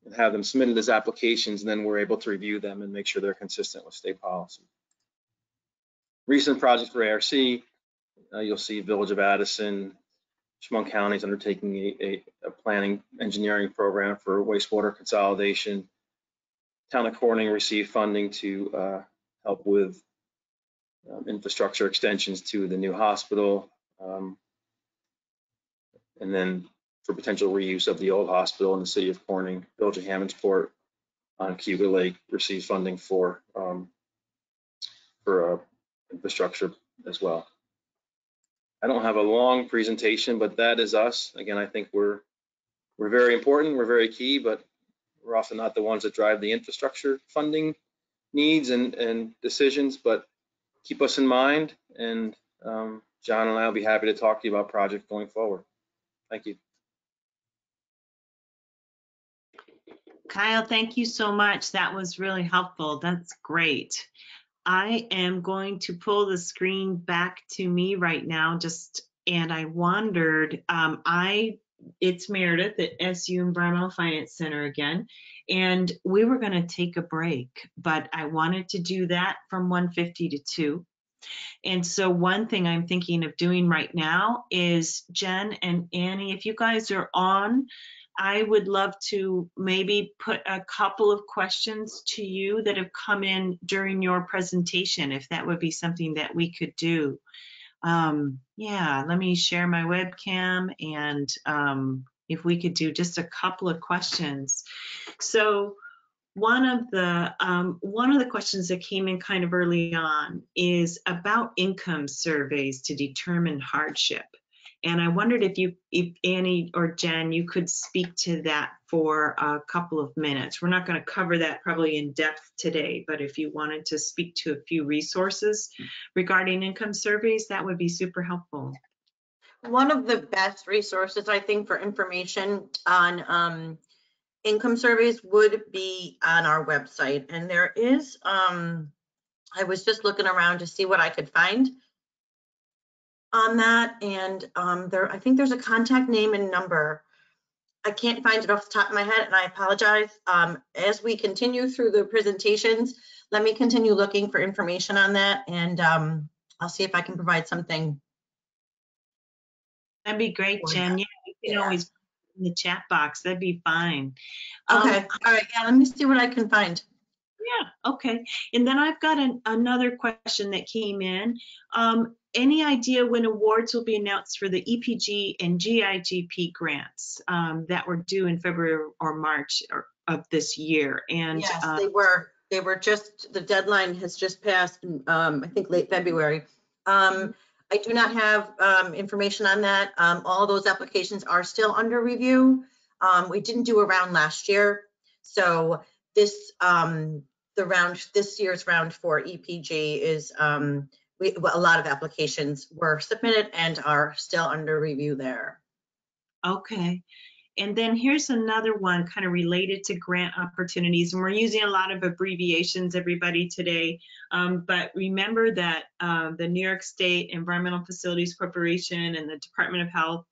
and have them submitted as applications, and then we're able to review them and make sure they're consistent with state policy. Recent projects for ARC, you'll see Village of Addison, Chemung County is undertaking a planning engineering program for wastewater consolidation. Town of Corning received funding to help with infrastructure extensions to the new hospital, and then for potential reuse of the old hospital in the city of Corning. Village of Hammondsport on Cuba Lake received funding for infrastructure as well. I don't have a long presentation, but that is us. Again, I think we're very important, we're very key, but we're often not the ones that drive the infrastructure funding needs and decisions, but keep us in mind, and John and I will be happy to talk to you about projects going forward. Thank you. Kyle, thank you so much. That was really helpful. That's great. I am going to pull the screen back to me right now, and I wondered, it's Meredith at SU Environmental Finance Center again, and we were going to take a break, but I wanted to do that from 1:50 to 2. And so one thing I'm thinking of doing right now is, Jen and Annie, if you guys are on, I would love to maybe put a couple of questions to you that have come in during your presentation, if that would be something that we could do. Yeah, let me share my webcam, and if we could do just a couple of questions. So one of the questions that came in kind of early on is about income surveys to determine hardship. And I wondered if Annie or Jen, you could speak to that for a couple of minutes. We're not going to cover that probably in depth today, but if you wanted to speak to a few resources regarding income surveys, that would be super helpful. One of the best resources, I think, for information on income surveys would be on our website. And there is, I was just looking around to see what I could find on that. And I think there's a contact name and number. I can't find it off the top of my head, and I apologize. As we continue through the presentations, let me continue looking for information on that, and I'll see if I can provide something. That'd be great, Jen. Yeah, you can always put it in the chat box. That'd be fine. Okay. All right. Yeah, let me see what I can find. Yeah, okay. And then I've got another question that came in. Any idea when awards will be announced for the EPG and GIGP grants that were due in February or March of this year? And yes, they were. They were just, the deadline has just passed, I think late February. I do not have information on that. All those applications are still under review. We didn't do a round last year. So this, this year's round for EPG is, a lot of applications were submitted and are still under review there. Okay. And then here's another one kind of related to grant opportunities. And we're using a lot of abbreviations, everybody, today. But remember that the New York State Environmental Facilities Corporation and the Department of Health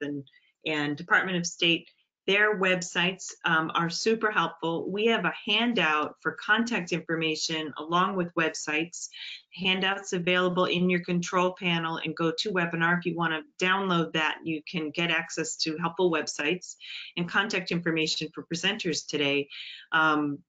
and Department of State, their websites are super helpful. We have a handout for contact information along with websites. Handouts available in your control panel, and go to webinar. If you want to download that, you can get access to helpful websites and contact information for presenters today.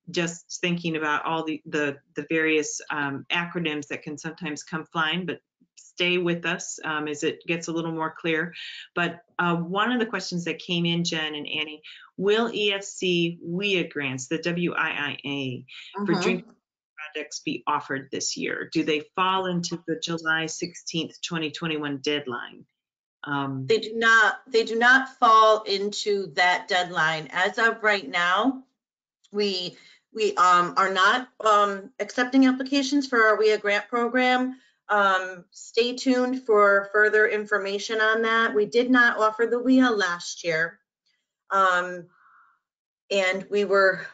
Just thinking about all the various acronyms that can sometimes come flying, but stay with us as it gets a little more clear. But one of the questions that came in, Jen and Annie, will EFC WIA grants, the WIIA, for drinking projects be offered this year? Do they fall into the July 16th, 2021 deadline? They do not fall into that deadline. As of right now, we are not accepting applications for our WIA grant program. Stay tuned for further information on that. We did not offer the WIA last year. And we were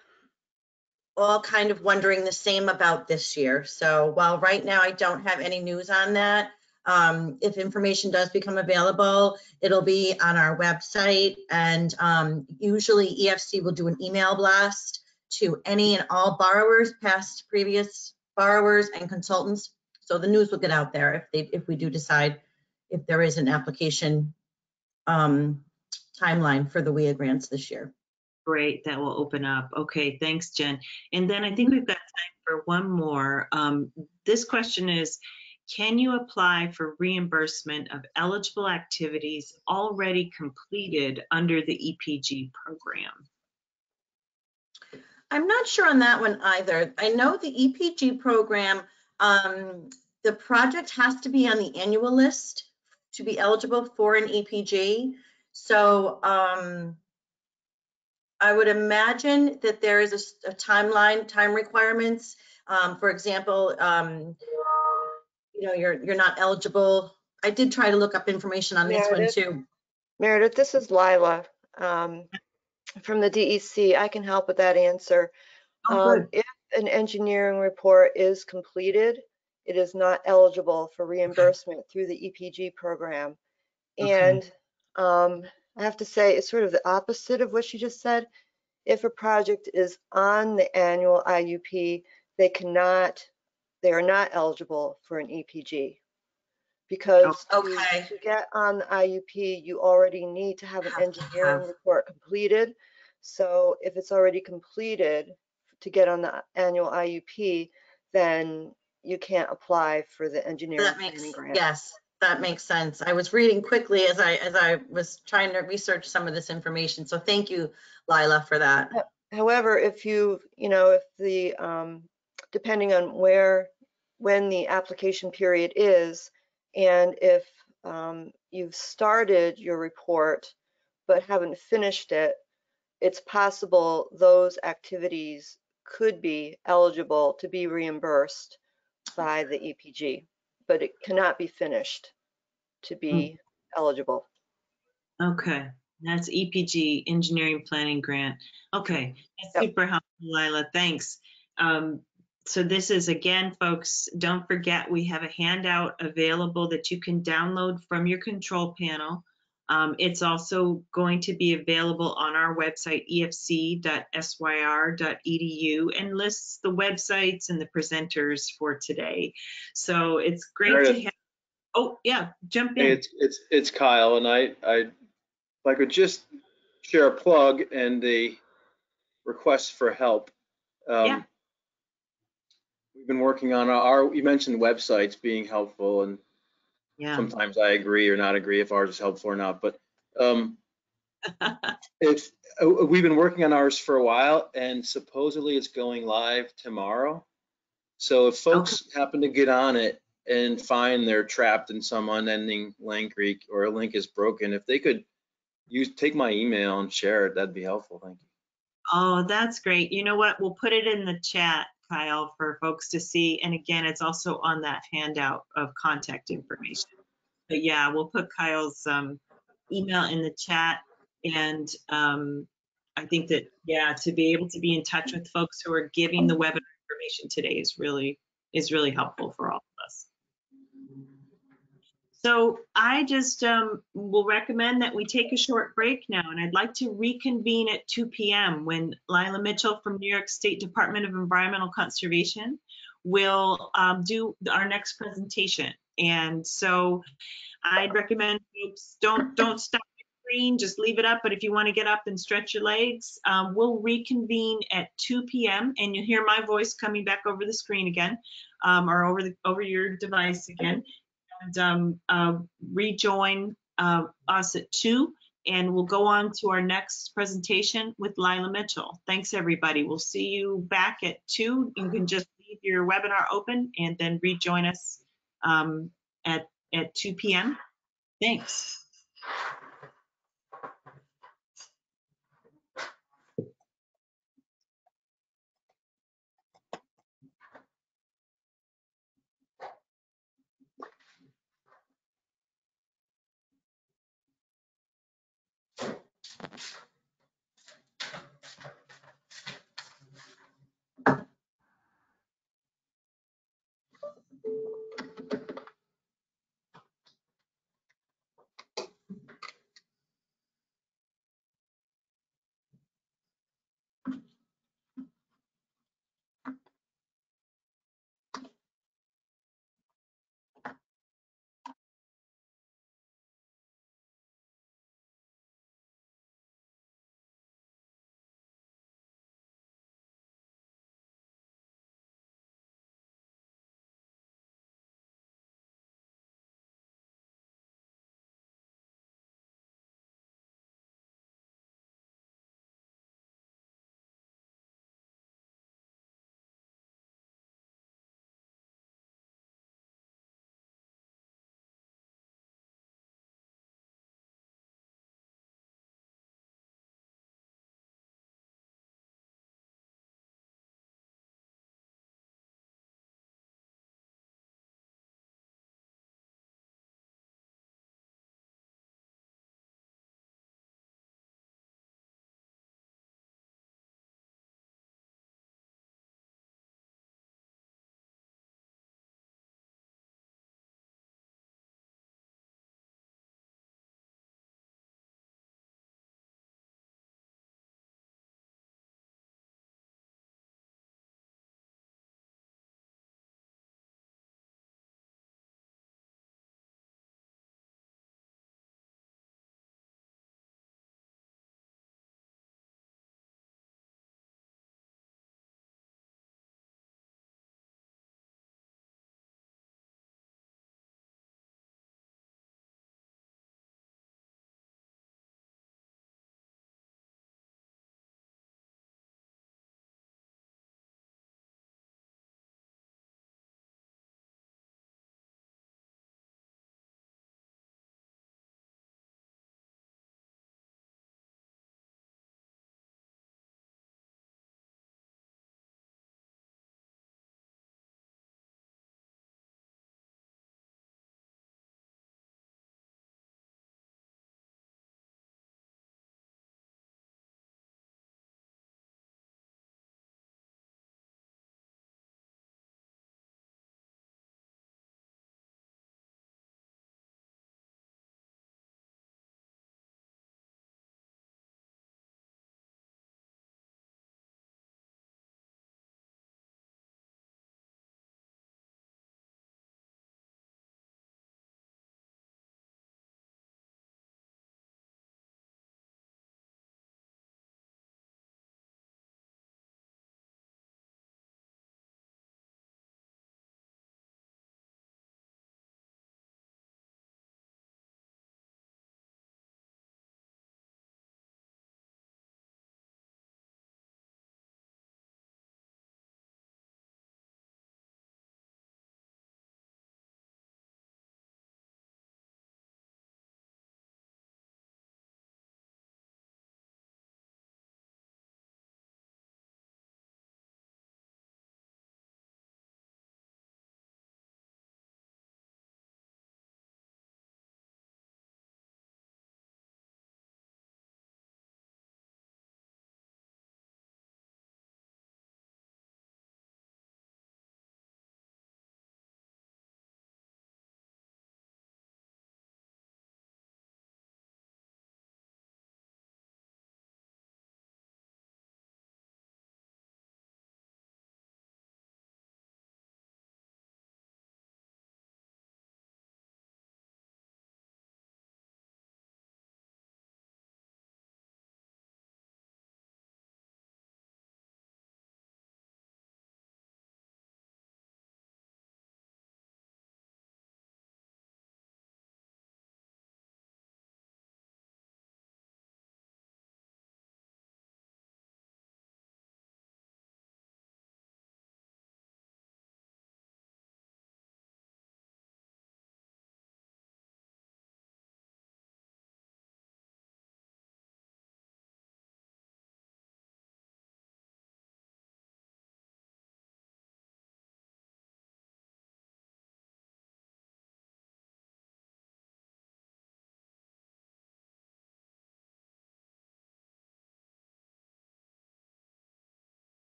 all kind of wondering the same about this year. So while right now I don't have any news on that, if information does become available, it'll be on our website. And usually EFC will do an email blast to any and all borrowers, past, previous borrowers, and consultants. So the news will get out there if we do decide if there is an application timeline for the WIA grants this year. Great, that will open up. Okay, thanks, Jen. And then I think we've got time for one more. This question is, can you apply for reimbursement of eligible activities already completed under the EPG program? I'm not sure on that one either. I know the EPG program, the project has to be on the annual list to be eligible for an EPG. So I would imagine that there is a timeline, time requirements. For example, you know, you're not eligible. I did try to look up information on this one too. Meredith, this is Lila from the DEC. I can help with that answer. If an engineering report is completed, it is not eligible for reimbursement through the EPG program. And I have to say, it's sort of the opposite of what she just said. If a project is on the annual IUP, they are not eligible for an EPG. because Okay. to get on the IUP, you already need to have an engineering report completed. So if it's already completed to get on the annual IUP, then you can't apply for the engineering That makes, planning grant. yes, that makes sense. I was reading quickly as I was trying to research some of this information. So thank you, Lila, for that. However, if if the, depending on when the application period is, and if you've started your report but haven't finished it, it's possible those activities could be eligible to be reimbursed by the EPG, but it cannot be finished to be eligible. Okay, that's EPG, Engineering Planning Grant. Okay, that's Yep. super helpful, Lila, thanks. So this is, again, folks, don't forget, we have a handout available that you can download from your control panel. It's also going to be available on our website, efc.syr.edu, and lists the websites and the presenters for today. So it's great to have. Oh, yeah, jump in. It's Kyle, and if I could just share a plug and a request for help. Yeah. We've been working on you mentioned websites being helpful, and Yeah. sometimes I agree or not agree if ours is helpful or not, but we've been working on ours for a while, and supposedly it's going live tomorrow. So if folks happen to get on it and find they're trapped in some unending link or a link is broken, if they could take my email and share it, that'd be helpful. Thank you. Oh, that's great. You know what? We'll put it in the chat, Kyle, for folks to see. And again, it's also on that handout of contact information. But yeah, we'll put Kyle's email in the chat. And I think that, yeah, to be able to be in touch with folks who are giving the webinar information today is really helpful for all of us. So I just will recommend that we take a short break now, and I'd like to reconvene at 2 p.m. when Lila Mitchell from New York State Department of Environmental Conservation will do our next presentation. And so I'd recommend folks don't stop your screen, just leave it up. But if you want to get up and stretch your legs, we'll reconvene at 2 p.m. and you'll hear my voice coming back over the screen again, or over your device again. And rejoin us at 2, and we'll go on to our next presentation with Lila Mitchell. Thanks, everybody. We'll see you back at 2. You can just leave your webinar open and then rejoin us at 2 p.m. Thanks.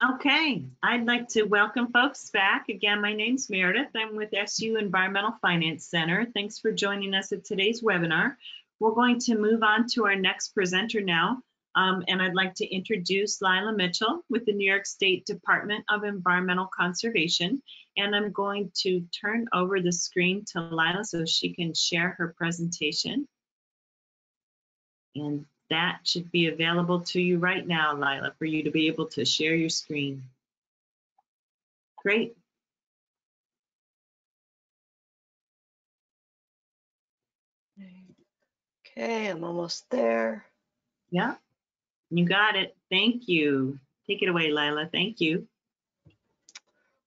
Okay, I'd like to welcome folks back. Again, my name's Meredith. I'm with SU Environmental Finance Center. Thanks for joining us at today's webinar. We're going to move on to our next presenter now. And I'd like to introduce Lila Mitchell with the New York State Department of Environmental Conservation. And I'm going to turn over the screen to Lila so she can share her presentation. And that should be available to you right now, Lila, for you to be able to share your screen. Great. Okay, I'm almost there. Yeah, you got it. Thank you. Take it away, Lila. Thank you.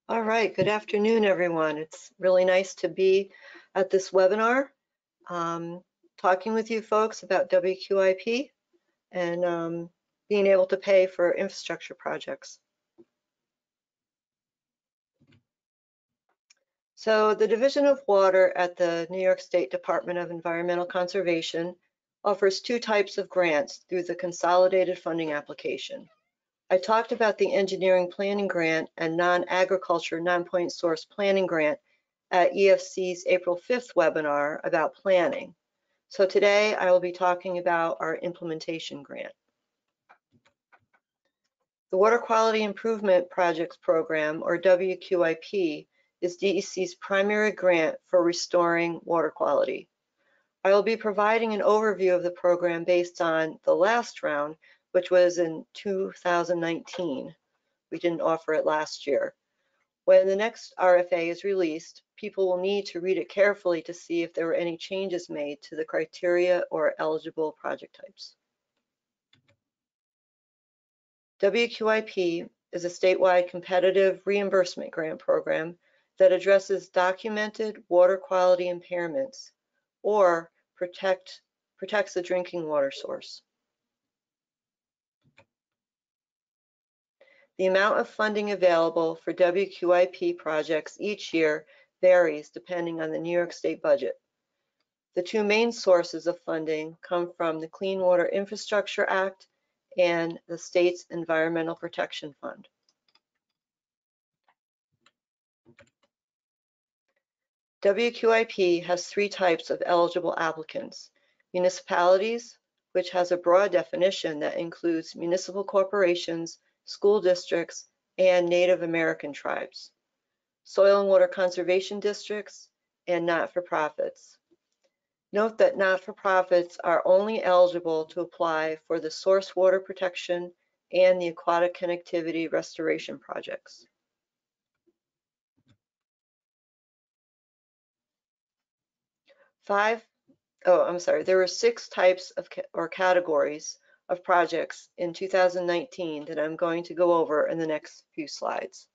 All right, good afternoon, everyone. It's really nice to be at this webinar, talking with you folks about WQIP and being able to pay for infrastructure projects. So the Division of Water at the New York State Department of Environmental Conservation offers two types of grants through the Consolidated funding application. I talked about the Engineering Planning Grant and Non-Agriculture Non-Point Source Planning Grant at EFC's April 5th webinar about planning. So today I will be talking about our Implementation Grant. The Water Quality Improvement Projects Program, or WQIP, is DEC's primary grant for restoring water quality. I will be providing an overview of the program based on the last round, which was in 2019. We didn't offer it last year. When the next RFA is released, people will need to read it carefully to see if there were any changes made to the criteria or eligible project types. WQIP is a statewide competitive reimbursement grant program that addresses documented water quality impairments or protects the drinking water source. The amount of funding available for WQIP projects each year varies depending on the New York State budget. The two main sources of funding come from the Clean Water Infrastructure Act and the state's Environmental Protection Fund. WQIP has three types of eligible applicants: municipalities, which has a broad definition that includes municipal corporations, school districts, and Native American tribes; soil and water conservation districts; and not-for-profits. Note that not-for-profits are only eligible to apply for the source water protection and the aquatic connectivity restoration projects. There were 6 types of or categories of projects in 2019 that I'm going to go over in the next few slides.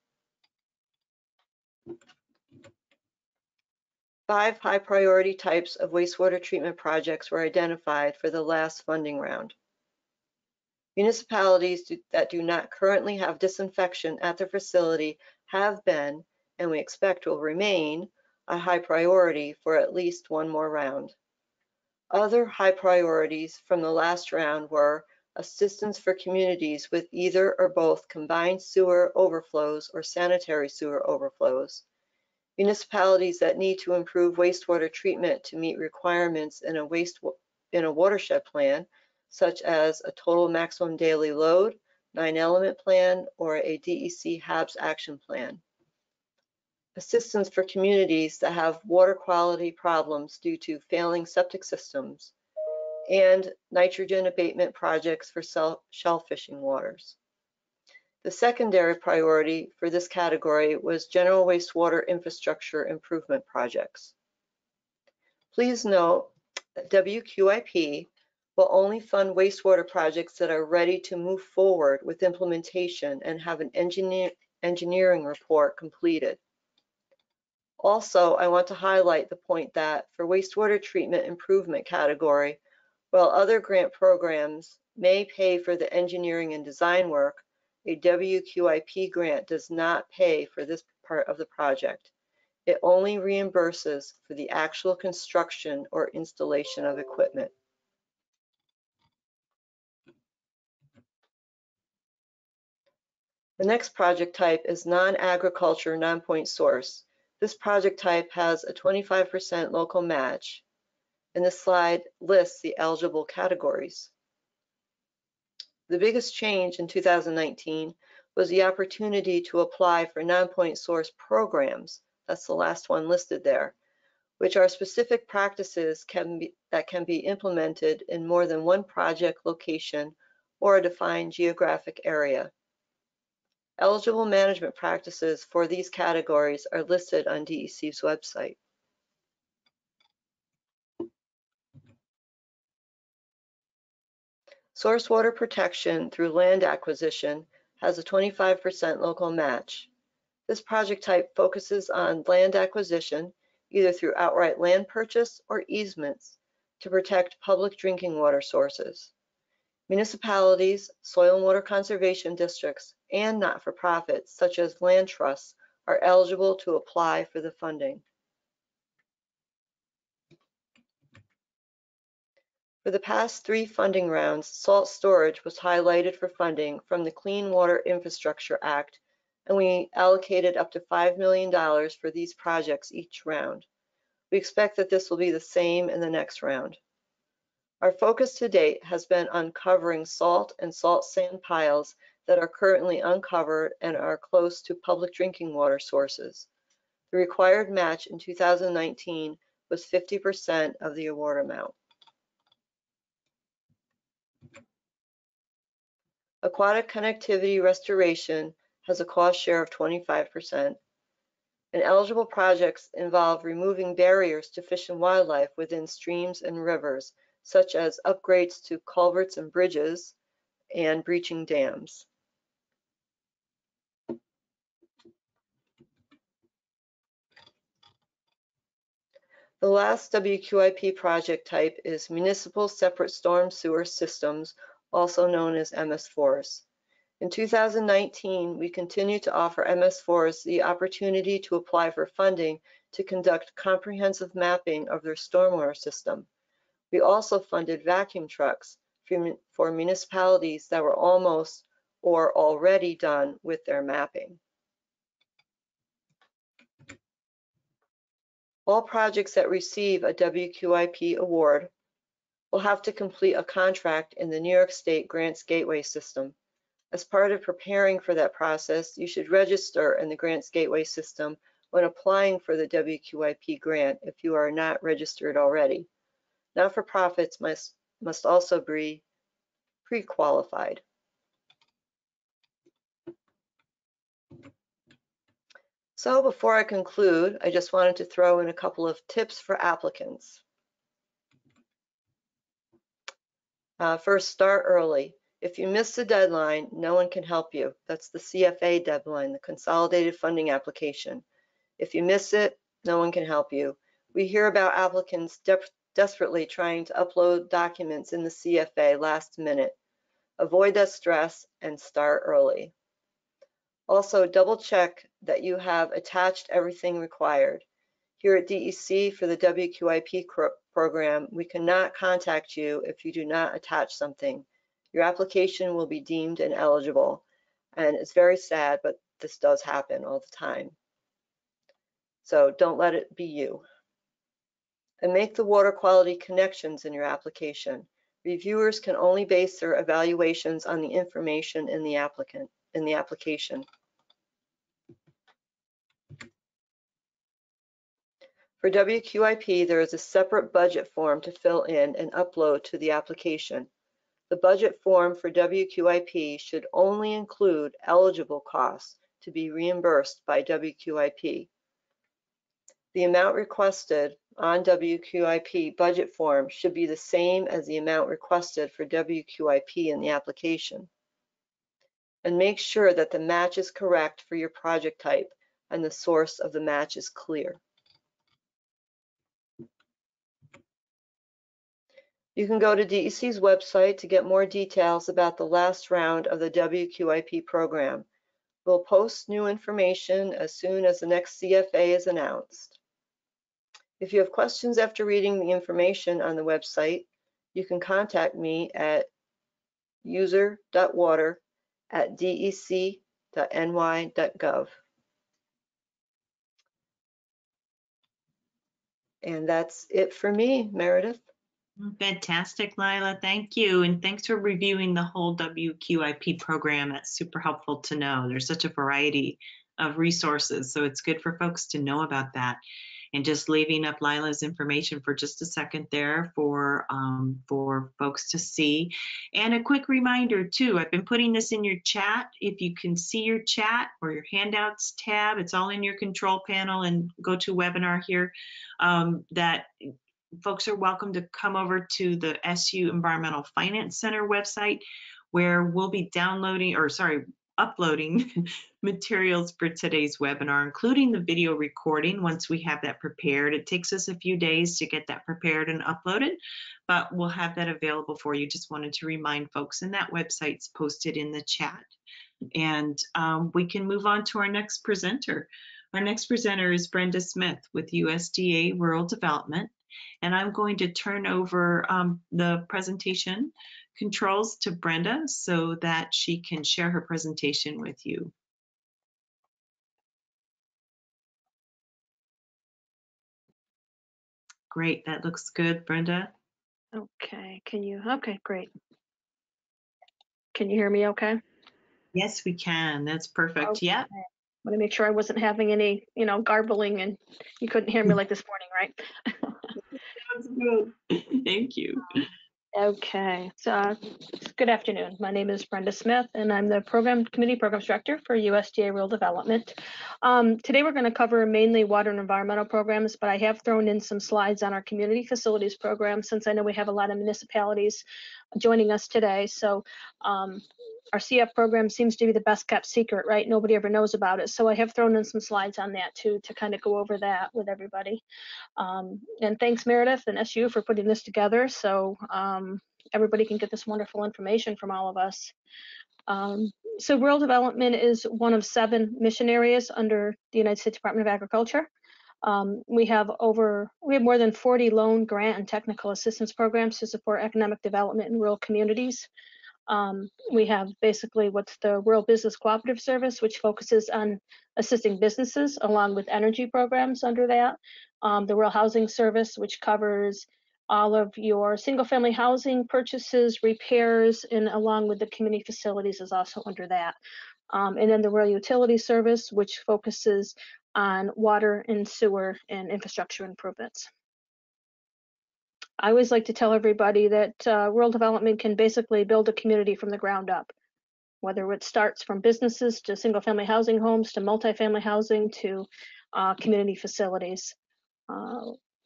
5 high priority types of wastewater treatment projects were identified for the last funding round. Municipalities that do not currently have disinfection at their facility have been, and we expect will remain, a high priority for at least one more round. Other high priorities from the last round were assistance for communities with either or both combined sewer overflows or sanitary sewer overflows, municipalities that need to improve wastewater treatment to meet requirements in a watershed plan, such as a total maximum daily load, 9-element plan, or a DEC HABS action plan. Assistance for communities that have water quality problems due to failing septic systems, and nitrogen abatement projects for shellfishing waters. The secondary priority for this category was general wastewater infrastructure improvement projects. Please note that WQIP will only fund wastewater projects that are ready to move forward with implementation and have an engineering report completed. Also, I want to highlight the point that for wastewater treatment improvement category, while other grant programs may pay for the engineering and design work, a WQIP grant does not pay for this part of the project. It only reimburses for the actual construction or installation of equipment. The next project type is non-agriculture, non-point source. This project type has a 25% local match, and this slide lists the eligible categories. The biggest change in 2019 was the opportunity to apply for non-point source programs, that's the last one listed there, which are specific practices that can be implemented in more than one project location or a defined geographic area. Eligible management practices for these categories are listed on DEC's website. Source water protection through land acquisition has a 25% local match. This project type focuses on land acquisition, either through outright land purchase or easements, to protect public drinking water sources. Municipalities, soil and water conservation districts, and not-for-profits such as land trusts are eligible to apply for the funding. For the past 3 funding rounds, salt storage was highlighted for funding from the Clean Water Infrastructure Act, and we allocated up to $5 million for these projects each round. We expect that this will be the same in the next round. Our focus to date has been uncovering salt and salt sand piles that are currently uncovered and are close to public drinking water sources. The required match in 2019 was 50% of the award amount. Aquatic connectivity restoration has a cost share of 25%, and eligible projects involve removing barriers to fish and wildlife within streams and rivers, such as upgrades to culverts and bridges and breaching dams. The last WQIP project type is Municipal Separate Storm Sewer Systems, also known as MS4s. In 2019, we continue to offer MS4s the opportunity to apply for funding to conduct comprehensive mapping of their stormwater system. We also funded vacuum trucks for municipalities that were almost or already done with their mapping. All projects that receive a WQIP award will have to complete a contract in the New York State Grants Gateway system. As part of preparing for that process, you should register in the Grants Gateway system when applying for the WQIP grant if you are not registered already. Not-for-profits must also be pre-qualified. So before I conclude, I just wanted to throw in a couple of tips for applicants. First, start early. If you miss the deadline, no one can help you. That's the CFA deadline, the Consolidated Funding Application. If you miss it, no one can help you. We hear about applicants desperately trying to upload documents in the CFA last minute. Avoid that stress and start early. Also, double check that you have attached everything required. Here at DEC for the WQIP program, we cannot contact you if you do not attach something. Your application will be deemed ineligible. And it's very sad, but this does happen all the time. So don't let it be you. And make the water quality connections in your application. Reviewers can only base their evaluations on the information in the application. For WQIP, there is a separate budget form to fill in and upload to the application. The budget form for WQIP should only include eligible costs to be reimbursed by WQIP. The amount requested on WQIP budget form should be the same as the amount requested for WQIP in the application. And make sure that the match is correct for your project type and the source of the match is clear. You can go to DEC's website to get more details about the last round of the WQIP program. We'll post new information as soon as the next CFA is announced. If you have questions after reading the information on the website, you can contact me at user.water@dec.gov. www.ny.gov. And that's it for me, Meredith. Fantastic, Lila. Thank you. And thanks for reviewing the whole WQIP program. That's super helpful to know. There's such a variety of resources, so it's good for folks to know about that. And just leaving up Lila's information for just a second there for folks to see. And a quick reminder too, I've been putting this in your chat. If you can see your chat or your handouts tab, it's all in your control panel and go to webinar here, that folks are welcome to come over to the SU Environmental Finance Center website, where we'll be uploading materials for today's webinar, including the video recording once we have that prepared. It takes us a few days to get that prepared and uploaded, but we'll have that available for you. Just wanted to remind folks, and that website's posted in the chat. And we can move on to our next presenter. Our next presenter is Brenda Smith with USDA Rural Development. And I'm going to turn over the presentation controls to Brenda so that she can share her presentation with you. Great, that looks good, Brenda. Okay, okay, great. Can you hear me okay? Yes, we can, that's perfect, Okay. yeah. I want to make sure I wasn't having any, garbling and you couldn't hear me like this morning, right? That's good, thank you. Okay, so good afternoon. My name is Brenda Smith, and I'm the Committee Programs Director for USDA Rural Development. Today we're going to cover mainly water and environmental programs, but I have thrown in some slides on our community facilities program since I know we have a lot of municipalities joining us today. So our CF program seems to be the best kept secret, right? Nobody ever knows about it. So I have thrown in some slides on that too to kind of go over that with everybody. And thanks Meredith and SU for putting this together so everybody can get this wonderful information from all of us. So rural development is one of 7 mission areas under the United States Department of Agriculture. We have more than 40 loan, grant, and technical assistance programs to support economic development in rural communities. We have basically what's the Rural Business Cooperative Service, which focuses on assisting businesses along with energy programs under that. The Rural Housing Service, which covers all of your single family housing purchases, repairs, and along with the community facilities is also under that. And then the Rural Utility Service, which focuses on water and sewer and infrastructure improvements. I always like to tell everybody that rural development can basically build a community from the ground up, whether it starts from businesses to single family housing homes to multifamily housing to community facilities.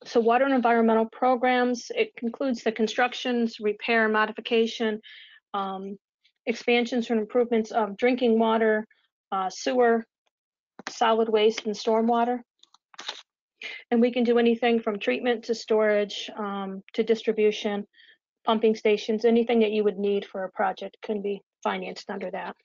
So water and environmental programs, it includes the constructions, repair, modification, expansions and improvements of drinking water, sewer, solid waste, and stormwater. And we can do anything from treatment to storage to distribution, pumping stations, anything that you would need for a project can be financed under that.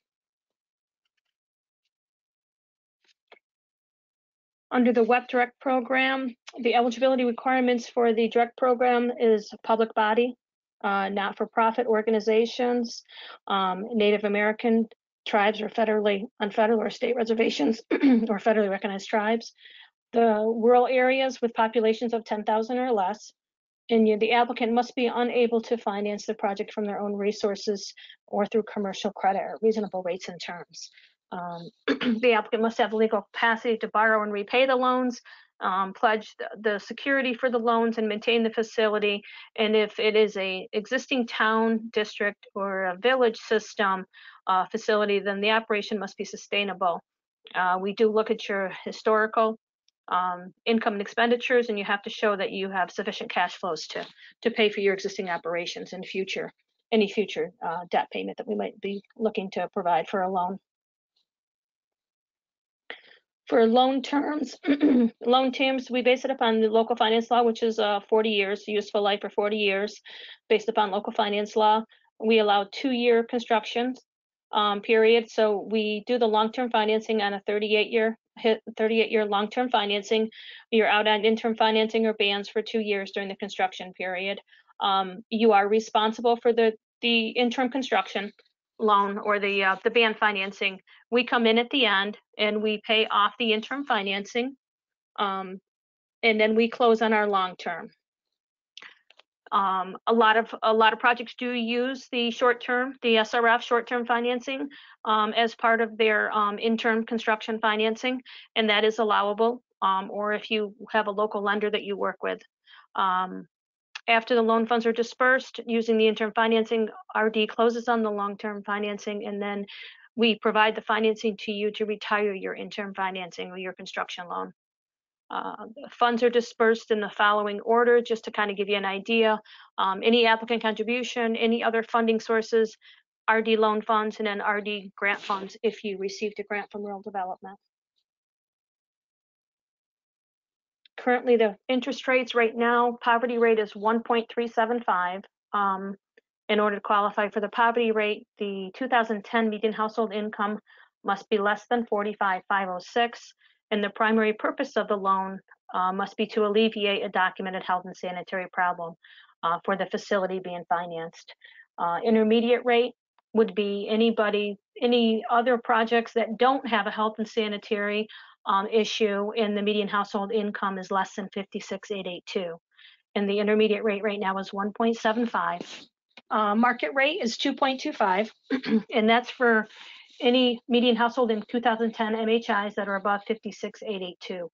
Under the WEP Direct program, the eligibility requirements for the Direct program is public body, not-for-profit organizations, Native American tribes or on federal or state reservations or federally recognized tribes, the rural areas with populations of 10,000 or less, and the applicant must be unable to finance the project from their own resources or through commercial credit at reasonable rates and terms. The applicant must have the legal capacity to borrow and repay the loans, pledge the security for the loans, and maintain the facility. And if it is a existing town, district, or a village system facility, then the operation must be sustainable. We do look at your historical income and expenditures, and you have to show that you have sufficient cash flows to pay for your existing operations and any future debt payment that we might be looking to provide for a loan. For loan terms, we base it upon the local finance law, which is 40 years, useful life for 40 years, based upon local finance law. We allow 2-year construction period. So we do the long-term financing on a 38-year long-term financing. You're out on interim financing or bans for 2 years during the construction period. You are responsible for the interim construction. loan or the band financing, we come in at the end and we pay off the interim financing, and then we close on our long term. A lot of projects do use the short-term, the SRF short-term financing as part of their interim construction financing, and that is allowable. Or if you have a local lender that you work with. After the loan funds are dispersed using the interim financing, RD closes on the long-term financing, and then we provide the financing to you to retire your interim financing or your construction loan. Funds are dispersed in the following order, just to kind of give you an idea. Any applicant contribution, any other funding sources, RD loan funds, and then RD grant funds if you received a grant from rural development. Currently, the interest rates right now, poverty rate is 1.375. In order to qualify for the poverty rate, the 2010 median household income must be less than 45,506, and the primary purpose of the loan must be to alleviate a documented health and sanitary problem for the facility being financed. Intermediate rate would be any other projects that don't have a health and sanitary issue, and the median household income is less than 56,882. And the intermediate rate right now is 1.75. Market rate is 2.25, and that's for any median household in 2010 MHIs that are above 56,882.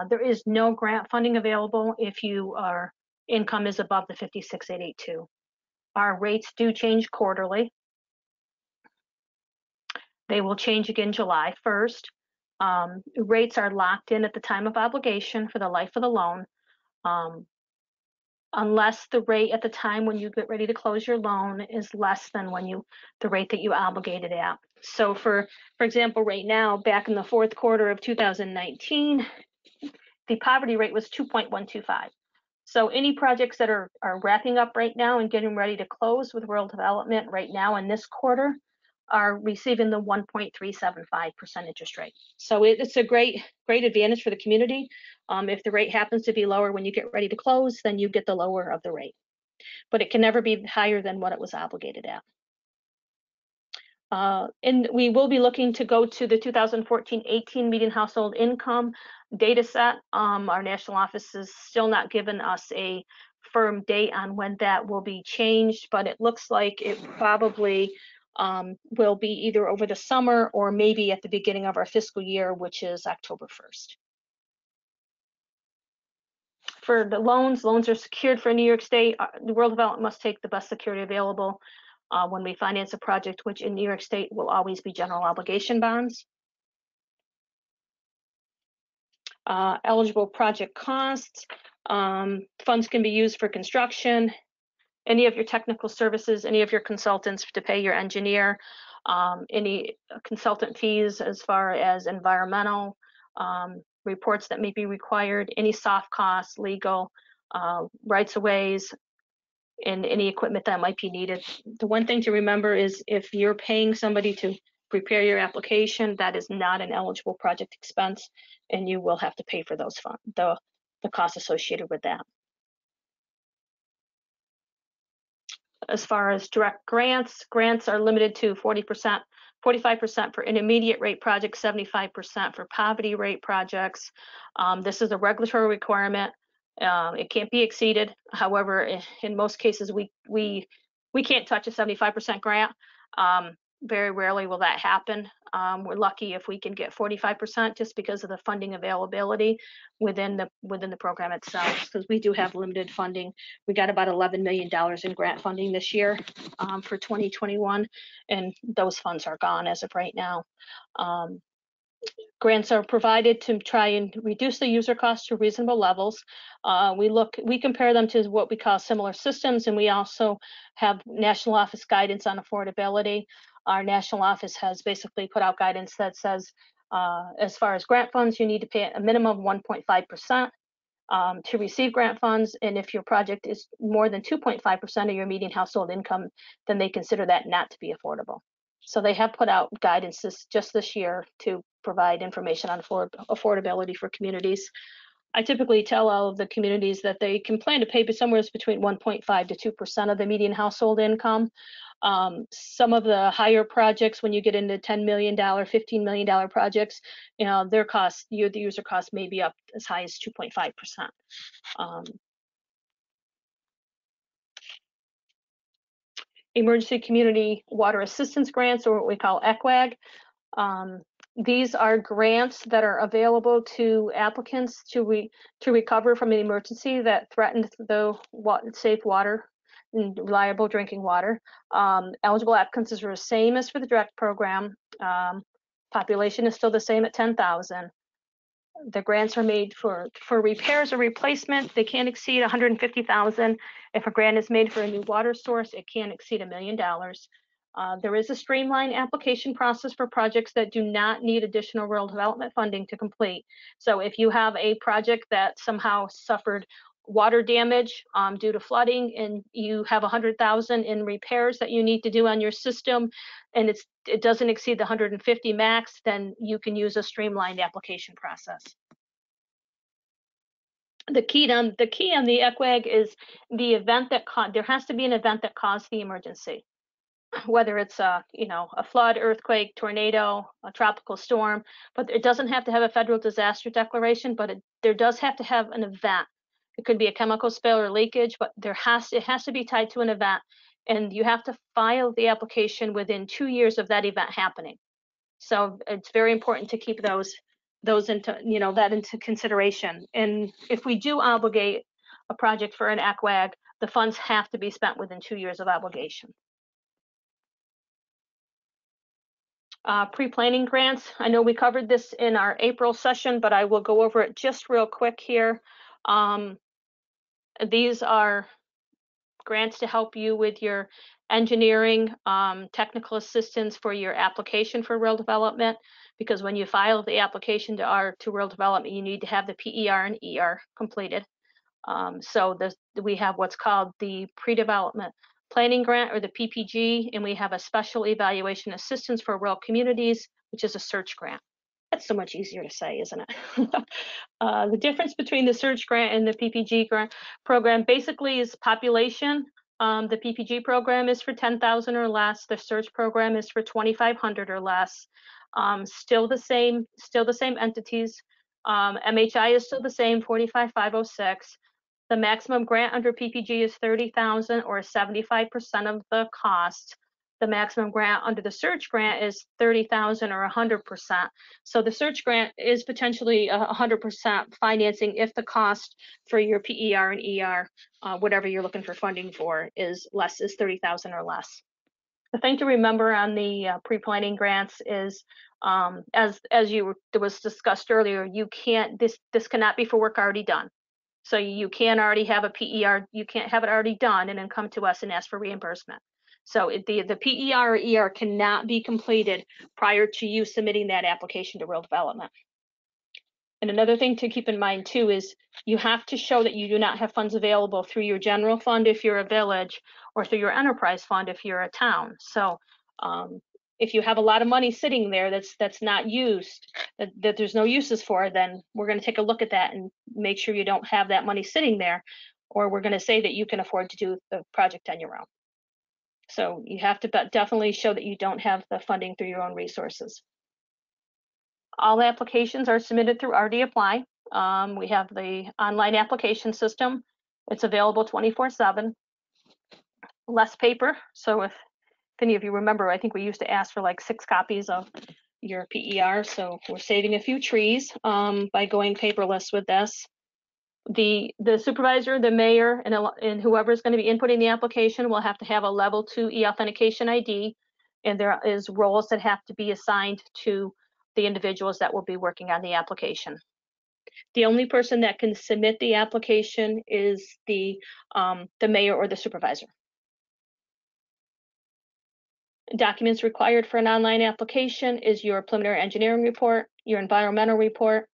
There is no grant funding available if your income is above the 56,882. Our rates do change quarterly. They will change again July 1st. Rates are locked in at the time of obligation for the life of the loan, unless the rate at the time when you get ready to close your loan is less than the rate that you obligated at. So for example, right now, back in the fourth quarter of 2019, the poverty rate was 2.125. So any projects that are wrapping up right now and getting ready to close with rural development right now in this quarter are receiving the 1.375% interest rate. So it's a great advantage for the community. If the rate happens to be lower when you get ready to close, then you get the lower of the rate. But it can never be higher than what it was obligated at. And we will be looking to go to the 2014-18 median household income data set. Our national office has still not given us a firm date on when that will be changed, but it looks like it probably will be either over the summer or maybe at the beginning of our fiscal year, which is October 1st. For the loans are secured for New York State. The rural development must take the best security available when we finance a project, which in New York State will always be general obligation bonds. Eligible project costs. Funds can be used for construction, any of your technical services, any of your consultants to pay your engineer, any consultant fees as far as environmental reports that may be required, any soft costs, legal, rights of ways, and any equipment that might be needed. The one thing to remember is if you're paying somebody to prepare your application, that is not an eligible project expense, and you will have to pay for those funds, the costs associated with that. As far as direct grants are limited to 40%, 45% for intermediate rate projects, 75% for poverty rate projects. This is a regulatory requirement. It can't be exceeded. However, in most cases, we can't touch a 75% grant. Very rarely will that happen. We're lucky if we can get 45% just because of the funding availability within the program itself, because we do have limited funding. We got about $11 million in grant funding this year for 2021, and those funds are gone as of right now. Grants are provided to try and reduce the user costs to reasonable levels. We compare them to what we call similar systems, and we also have national office guidance on affordability. Our national office has basically put out guidance that says, as far as grant funds, you need to pay a minimum of 1.5% to receive grant funds, and if your project is more than 2.5% of your median household income, then they consider that not to be affordable. So they have put out guidance just this year to provide information on affordability for communities. I typically tell all of the communities that they can plan to pay somewhere between 1.5 to 2% of the median household income. Some of the higher projects, when you get into $10 million, $15 million projects, their cost, the user cost may be up as high as 2.5%. Emergency Community Water Assistance Grants, or what we call ECWAG. These are grants that are available to applicants to recover from an emergency that threatened the safe water and reliable drinking water. Eligible applicants are the same as for the direct program. Population is still the same at 10,000. The grants are made for repairs or replacement. They can't exceed 150,000. If a grant is made for a new water source, it can't exceed $1 million. There is a streamlined application process for projects that do not need additional rural development funding to complete. So if you have a project that somehow suffered water damage due to flooding, and you have 100,000 in repairs that you need to do on your system, and it doesn't exceed the 150 max, then you can use a streamlined application process. The key on the ECWAG is the event that there has to be an event that caused the emergency, whether it's a flood, earthquake, tornado, a tropical storm. But it doesn't have to have a federal disaster declaration, but there does have to have an event. It could be a chemical spill or leakage, but it has to be tied to an event, and you have to file the application within 2 years of that event happening. So it's very important to keep those into that into consideration. And if we do obligate a project for an ECWAG, the funds have to be spent within 2 years of obligation. Pre-planning grants. I know we covered this in our April session, but I will go over it just real quick here. These are grants to help you with your engineering, technical assistance for your application for rural development, because when you file the application to rural development, you need to have the PER and ER completed. So we have what's called the pre-development planning grant, or the PPG, and we have a special evaluation assistance for rural communities, which is a search grant. That's so much easier to say, isn't it? The difference between the search grant and the PPG grant program basically is population. The PPG program is for 10,000 or less. The search program is for 2,500 or less. Still the same entities. MHI is still the same, 45,506. The maximum grant under PPG is 30,000 or 75% of the cost. The maximum grant under the search grant is 30,000 or 100%. So the search grant is potentially 100% financing if the cost for your PER and ER, whatever you're looking for funding for, is 30,000 or less. The thing to remember on the pre-planning grants is, as was discussed earlier, you can't, this cannot be for work already done. So you can't already have a PER, you can't have it already done and then come to us and ask for reimbursement. So the PER or ER cannot be completed prior to you submitting that application to rural development. And another thing to keep in mind too is you have to show that you do not have funds available through your general fund if you're a village, or through your enterprise fund if you're a town. So if you have a lot of money sitting there that's not used, that there's no uses for, then we're going to take a look at that and make sure you don't have that money sitting there, or we're going to say that you can afford to do the project on your own. So you have to definitely show that you don't have the funding through your own resources. All applications are submitted through RD Apply. We have the online application system. It's available 24/7. Less paper. So if any of you remember, I think we used to ask for like 6 copies of your PER. So we're saving a few trees by going paperless with this. The supervisor, the mayor, and whoever is going to be inputting the application will have to have a level 2 e-authentication ID, and there is roles that have to be assigned to the individuals that will be working on the application. The only person that can submit the application is the mayor or the supervisor. Documents required for an online application is your preliminary engineering report, your environmental report,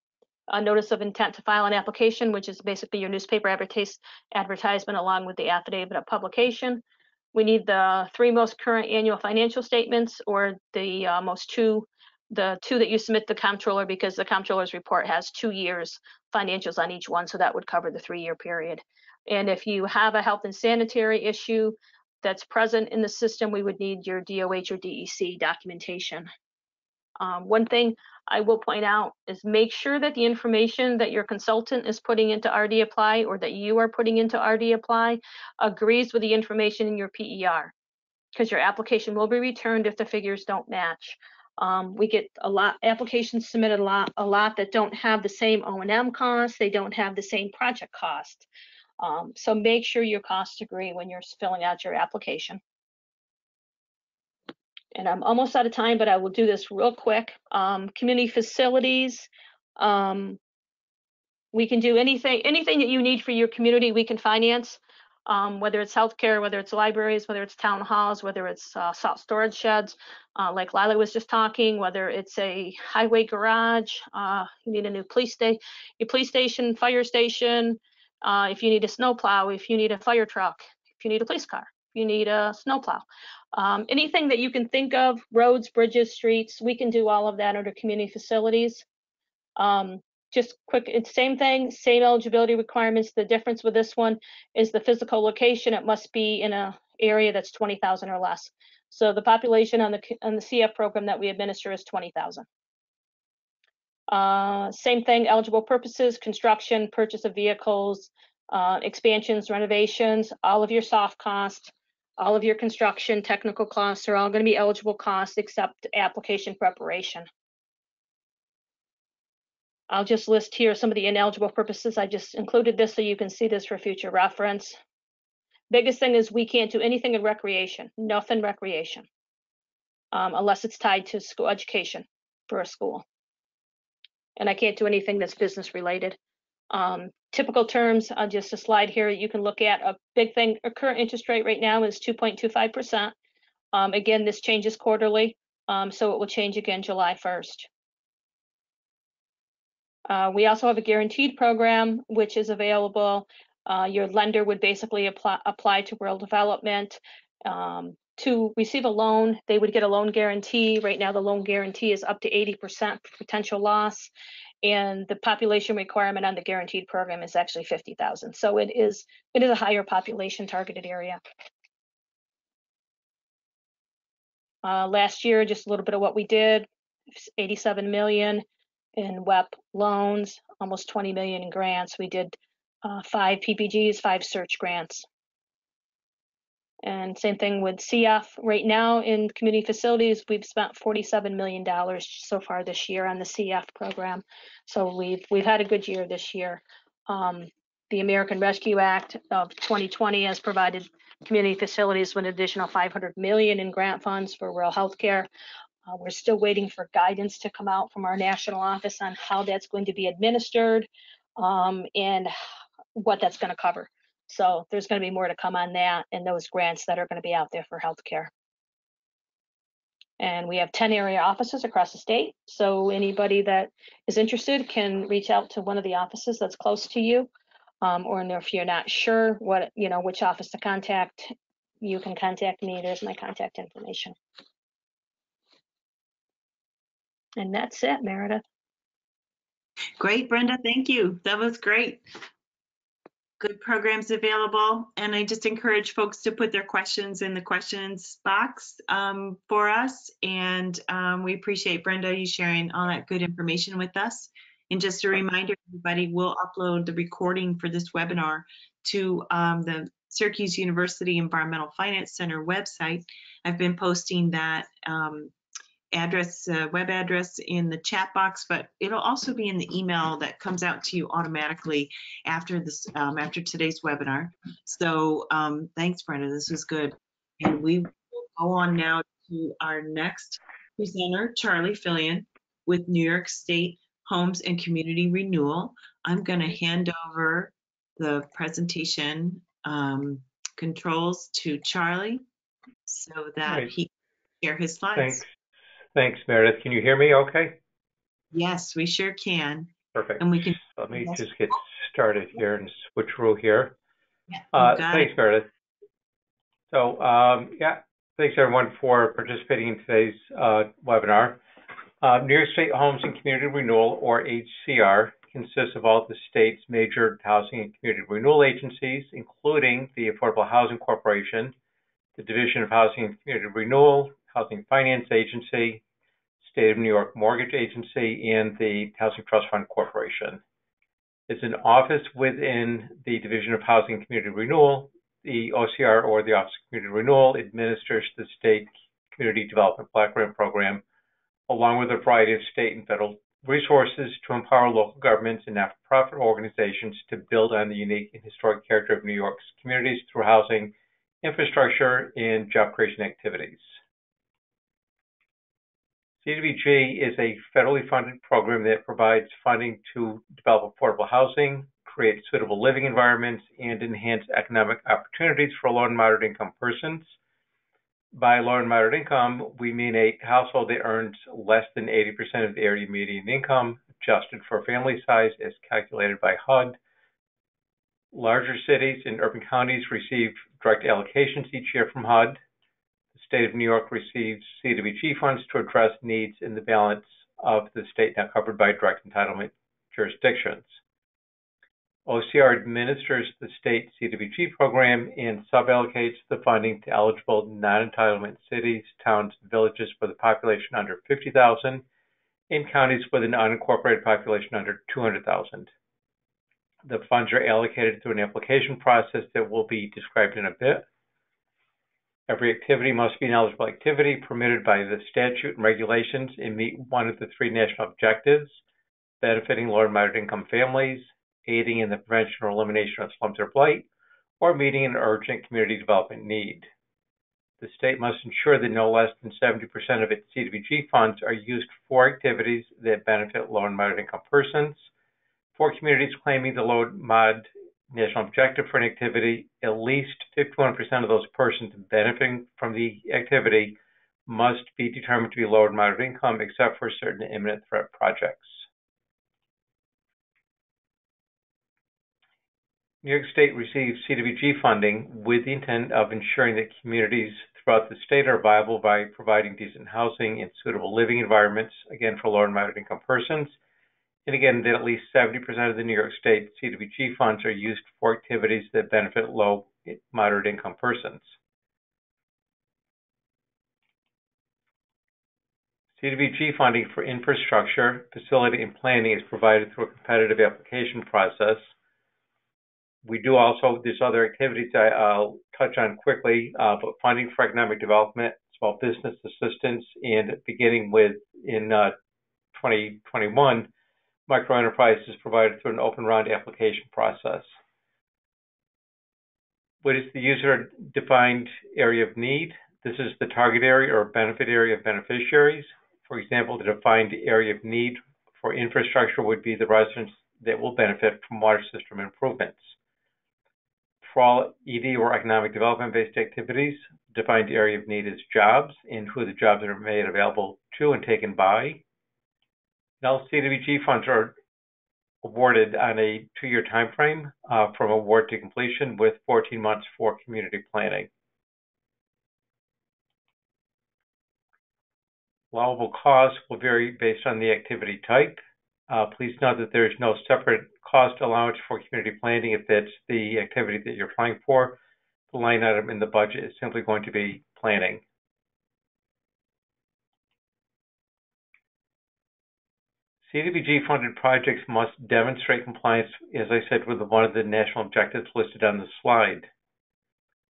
a notice of intent to file an application, which is basically your newspaper advertisement along with the affidavit of publication. We need the 3 most current annual financial statements, or the two that you submit to the comptroller, because the comptroller's report has 2 years financials on each one, so that would cover the 3-year period. And if you have a health and sanitary issue, that's present in the system, we would need your DOH or DEC documentation. One thing I will point out is make sure that the information that your consultant is putting into RD Apply or that you are putting into RD Apply agrees with the information in your PER, because your application will be returned if the figures don't match. We get a lot applications submitted a lot that don't have the same O&M costs, they don't have the same project cost. So make sure your costs agree when you're filling out your application. And I'm almost out of time, but I will do this real quick. Community facilities, we can do anything that you need for your community, we can finance, whether it's healthcare, whether it's libraries, whether it's town halls, whether it's salt storage sheds, like Lila was just talking, whether it's a highway garage, you need a new police station, fire station, if you need a snowplow, if you need a fire truck, if you need a police car, if you need a snowplow. Anything that you can think of, roads, bridges, streets, we can do all of that under community facilities. Just quick, it's same thing, same eligibility requirements. The difference with this one is the physical location. It must be in an area that's 20,000 or less. So the population on the CF program that we administer is 20,000. Same thing, eligible purposes, construction, purchase of vehicles, expansions, renovations, all of your soft costs, all of your construction, technical costs are all going to be eligible costs except application preparation. I'll just list here some of the ineligible purposes. I just included this so you can see this for future reference. Biggest thing is we can't do anything in recreation, nothing recreation, unless it's tied to school education for a school. And I can't do anything that's business related. Typical terms, just a slide here you can look at. A big thing, a current interest rate right now is 2.25%. Again, this changes quarterly, so it will change again July 1st. We also have a guaranteed program, which is available. Your lender would basically apply to rural development. To receive a loan, they would get a loan guarantee. Right now, the loan guarantee is up to 80% potential loss. And the population requirement on the guaranteed program is actually 50,000. So it is a higher population targeted area. Last year, just a little bit of what we did, 87 million in WEP loans, almost 20 million in grants. We did 5 PPGs, 5 search grants. And same thing with CF. Right now in community facilities, we've spent $47 million so far this year on the CF program. So we've had a good year this year. The American Rescue Act of 2020 has provided community facilities with an additional $500 million in grant funds for rural health care. We're still waiting for guidance to come out from our national office on how that's going to be administered and what that's going to cover. So there's going to be more to come on that and those grants that are going to be out there for healthcare. And we have 10 area offices across the state. So anybody that is interested can reach out to one of the offices that's close to you. Or if you're not sure which office to contact, you can contact me. There's my contact information. And that's it, Meredith. Great, Brenda. Thank you. That was great. Good programs available. And I just encourage folks to put their questions in the questions box for us. And we appreciate Brenda, you sharing all that good information with us. And just a reminder, everybody, we'll upload the recording for this webinar to the Syracuse University Environmental Finance Center website. I've been posting that web address in the chat box, but it'll also be in the email that comes out to you automatically after this, after today's webinar. So thanks, Brenda, this was good. And we will go on now to our next presenter, Charlie Fillion with New York State Homes and Community Renewal. I'm going to hand over the presentation controls to Charlie so that he can share his slides. Thanks, Meredith. Can you hear me okay? Yes, we sure can. Perfect. And we can. Let me just get started here and switch rule here. Yeah, thanks, Meredith. So, thanks everyone for participating in today's webinar. New York State Homes and Community Renewal, or HCR, consists of all the state's major housing and community renewal agencies, including the Affordable Housing Corporation, the Division of Housing and Community Renewal, Housing Finance Agency, State of New York Mortgage Agency, and the Housing Trust Fund Corporation. It's an office within the Division of Housing and Community Renewal. The OCR, or the Office of Community Renewal, administers the State Community Development Block Grant Program, along with a variety of state and federal resources to empower local governments and not-for-profit organizations to build on the unique and historic character of New York's communities through housing, infrastructure, and job creation activities. CDBG is a federally funded program that provides funding to develop affordable housing, create suitable living environments, and enhance economic opportunities for low and moderate income persons. By low and moderate income, we mean a household that earns less than 80% of the area median income, adjusted for family size as calculated by HUD. Larger cities and urban counties receive direct allocations each year from HUD. The state of New York receives CDBG funds to address needs in the balance of the state not covered by direct entitlement jurisdictions. OCR administers the state CDBG program and suballocates the funding to eligible non-entitlement cities, towns, and villages with a population under 50,000 and counties with an unincorporated population under 200,000. The funds are allocated through an application process that will be described in a bit. Every activity must be an eligible activity permitted by the statute and regulations and meet one of the three national objectives: benefiting low and moderate income families, aiding in the prevention or elimination of slums or blight, or meeting an urgent community development need. The state must ensure that no less than 70% of its CDBG funds are used for activities that benefit low and moderate income persons. For communities claiming the low and mod national objective for an activity, at least 51% of those persons benefiting from the activity must be determined to be low and moderate income, except for certain imminent threat projects. New York State receives CDBG funding with the intent of ensuring that communities throughout the state are viable by providing decent housing and suitable living environments, again, for low and moderate income persons. And again, that at least 70% of the New York State CDBG funds are used for activities that benefit low and moderate income persons. CDBG funding for infrastructure, facility, and planning is provided through a competitive application process. We do also, there's other activities I'll touch on quickly, but funding for economic development, small business assistance, and beginning with in 2021, microenterprise is provided through an open round application process. What is the user-defined area of need? This is the target area or benefit area of beneficiaries. For example, the defined area of need for infrastructure would be the residents that will benefit from water system improvements. For all ED or economic development-based activities, defined area of need is jobs and who the jobs are made available to and taken by. Now, CDBG funds are awarded on a 2-year time frame from award to completion, with 14 months for community planning. Allowable costs will vary based on the activity type. Please note that there is no separate cost allowance for community planning if that's the activity that you're applying for. The line item in the budget is simply going to be planning. CDBG funded projects must demonstrate compliance, as I said, with one of the national objectives listed on the slide.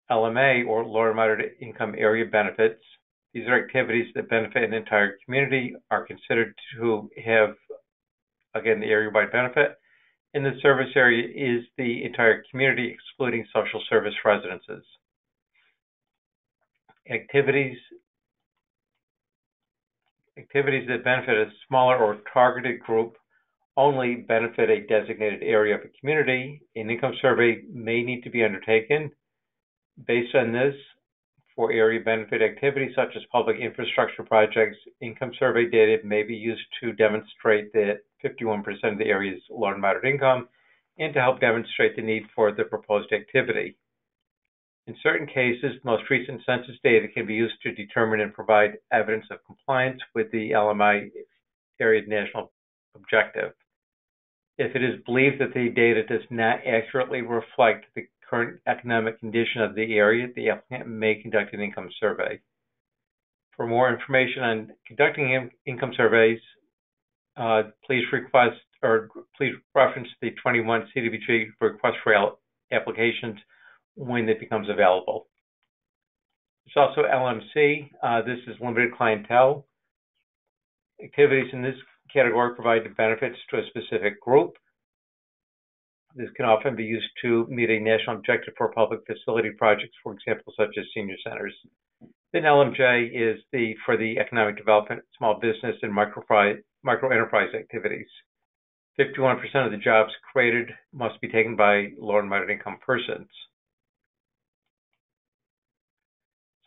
LMA, or low and moderate income area benefits. These are activities that benefit an entire community, are considered to have, again, the area-wide benefit, and the service area is the entire community, excluding social service residences. Activities that benefit a smaller or targeted group only benefit a designated area of a community. An income survey may need to be undertaken. Based on this, for area benefit activities such as public infrastructure projects, income survey data may be used to demonstrate that 51% of the area is low and moderate income and to help demonstrate the need for the proposed activity. In certain cases, the most recent census data can be used to determine and provide evidence of compliance with the LMI area national objective. If it is believed that the data does not accurately reflect the current economic condition of the area, the applicant may conduct an income survey. For more information on conducting income surveys, please reference the 21 CDBG request for applications when it becomes available. There's also LMC. This is limited clientele. Activities in this category provide benefits to a specific group. This can often be used to meet a national objective for public facility projects, for example, such as senior centers. Then LMJ is for the economic development, small business, and micro enterprise activities. 51% of the jobs created must be taken by low and moderate income persons.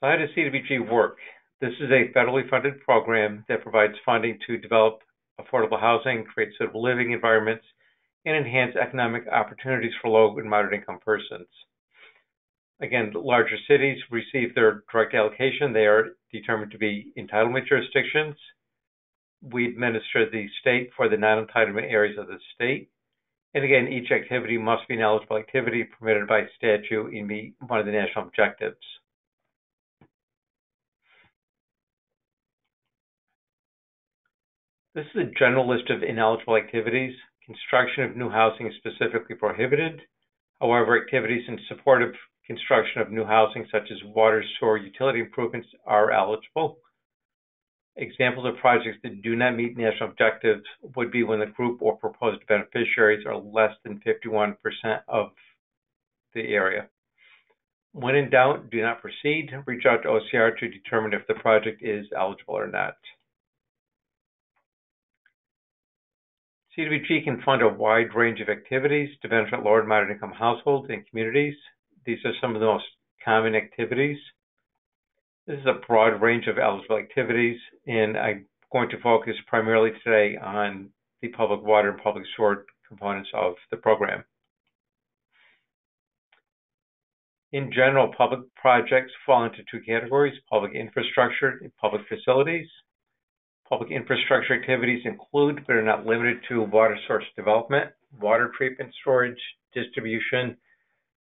So how does CDBG work? This is a federally funded program that provides funding to develop affordable housing, create suitable living environments, and enhance economic opportunities for low and moderate income persons. Again, larger cities receive their direct allocation. They are determined to be entitlement jurisdictions. We administer the state for the non-entitlement areas of the state. And again, each activity must be an eligible activity permitted by statute and meet one of the national objectives. This is a general list of ineligible activities. Construction of new housing is specifically prohibited. However, activities in support of construction of new housing, such as water, sewer, utility improvements, are eligible. Examples of projects that do not meet national objectives would be when the group or proposed beneficiaries are less than 51% of the area. When in doubt, do not proceed. Reach out to OCR to determine if the project is eligible or not. CDBG can fund a wide range of activities to benefit lower and moderate income households and communities. These are some of the most common activities. This is a broad range of eligible activities, and I'm going to focus primarily today on the public water and public sewer components of the program. In general, public projects fall into two categories: public infrastructure and public facilities. Public infrastructure activities include, but are not limited to, water source development, water treatment, storage, distribution,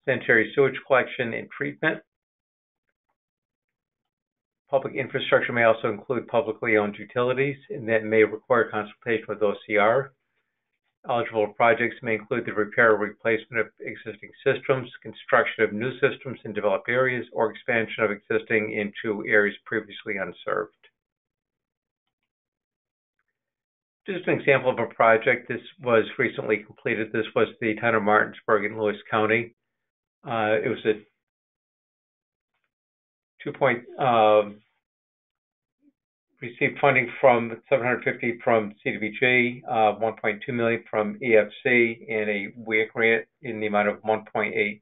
sanitary sewage collection, and treatment. Public infrastructure may also include publicly owned utilities, and that may require consultation with OCR. Eligible projects may include the repair or replacement of existing systems, construction of new systems in developed areas, or expansion of existing into areas previously unserved. Just an example of a project. This was recently completed. This was the town of Martinsburg in Lewis County. It was a received funding from $750 from CDBG, $1.2 million from EFC, and a WEA grant in the amount of $1.8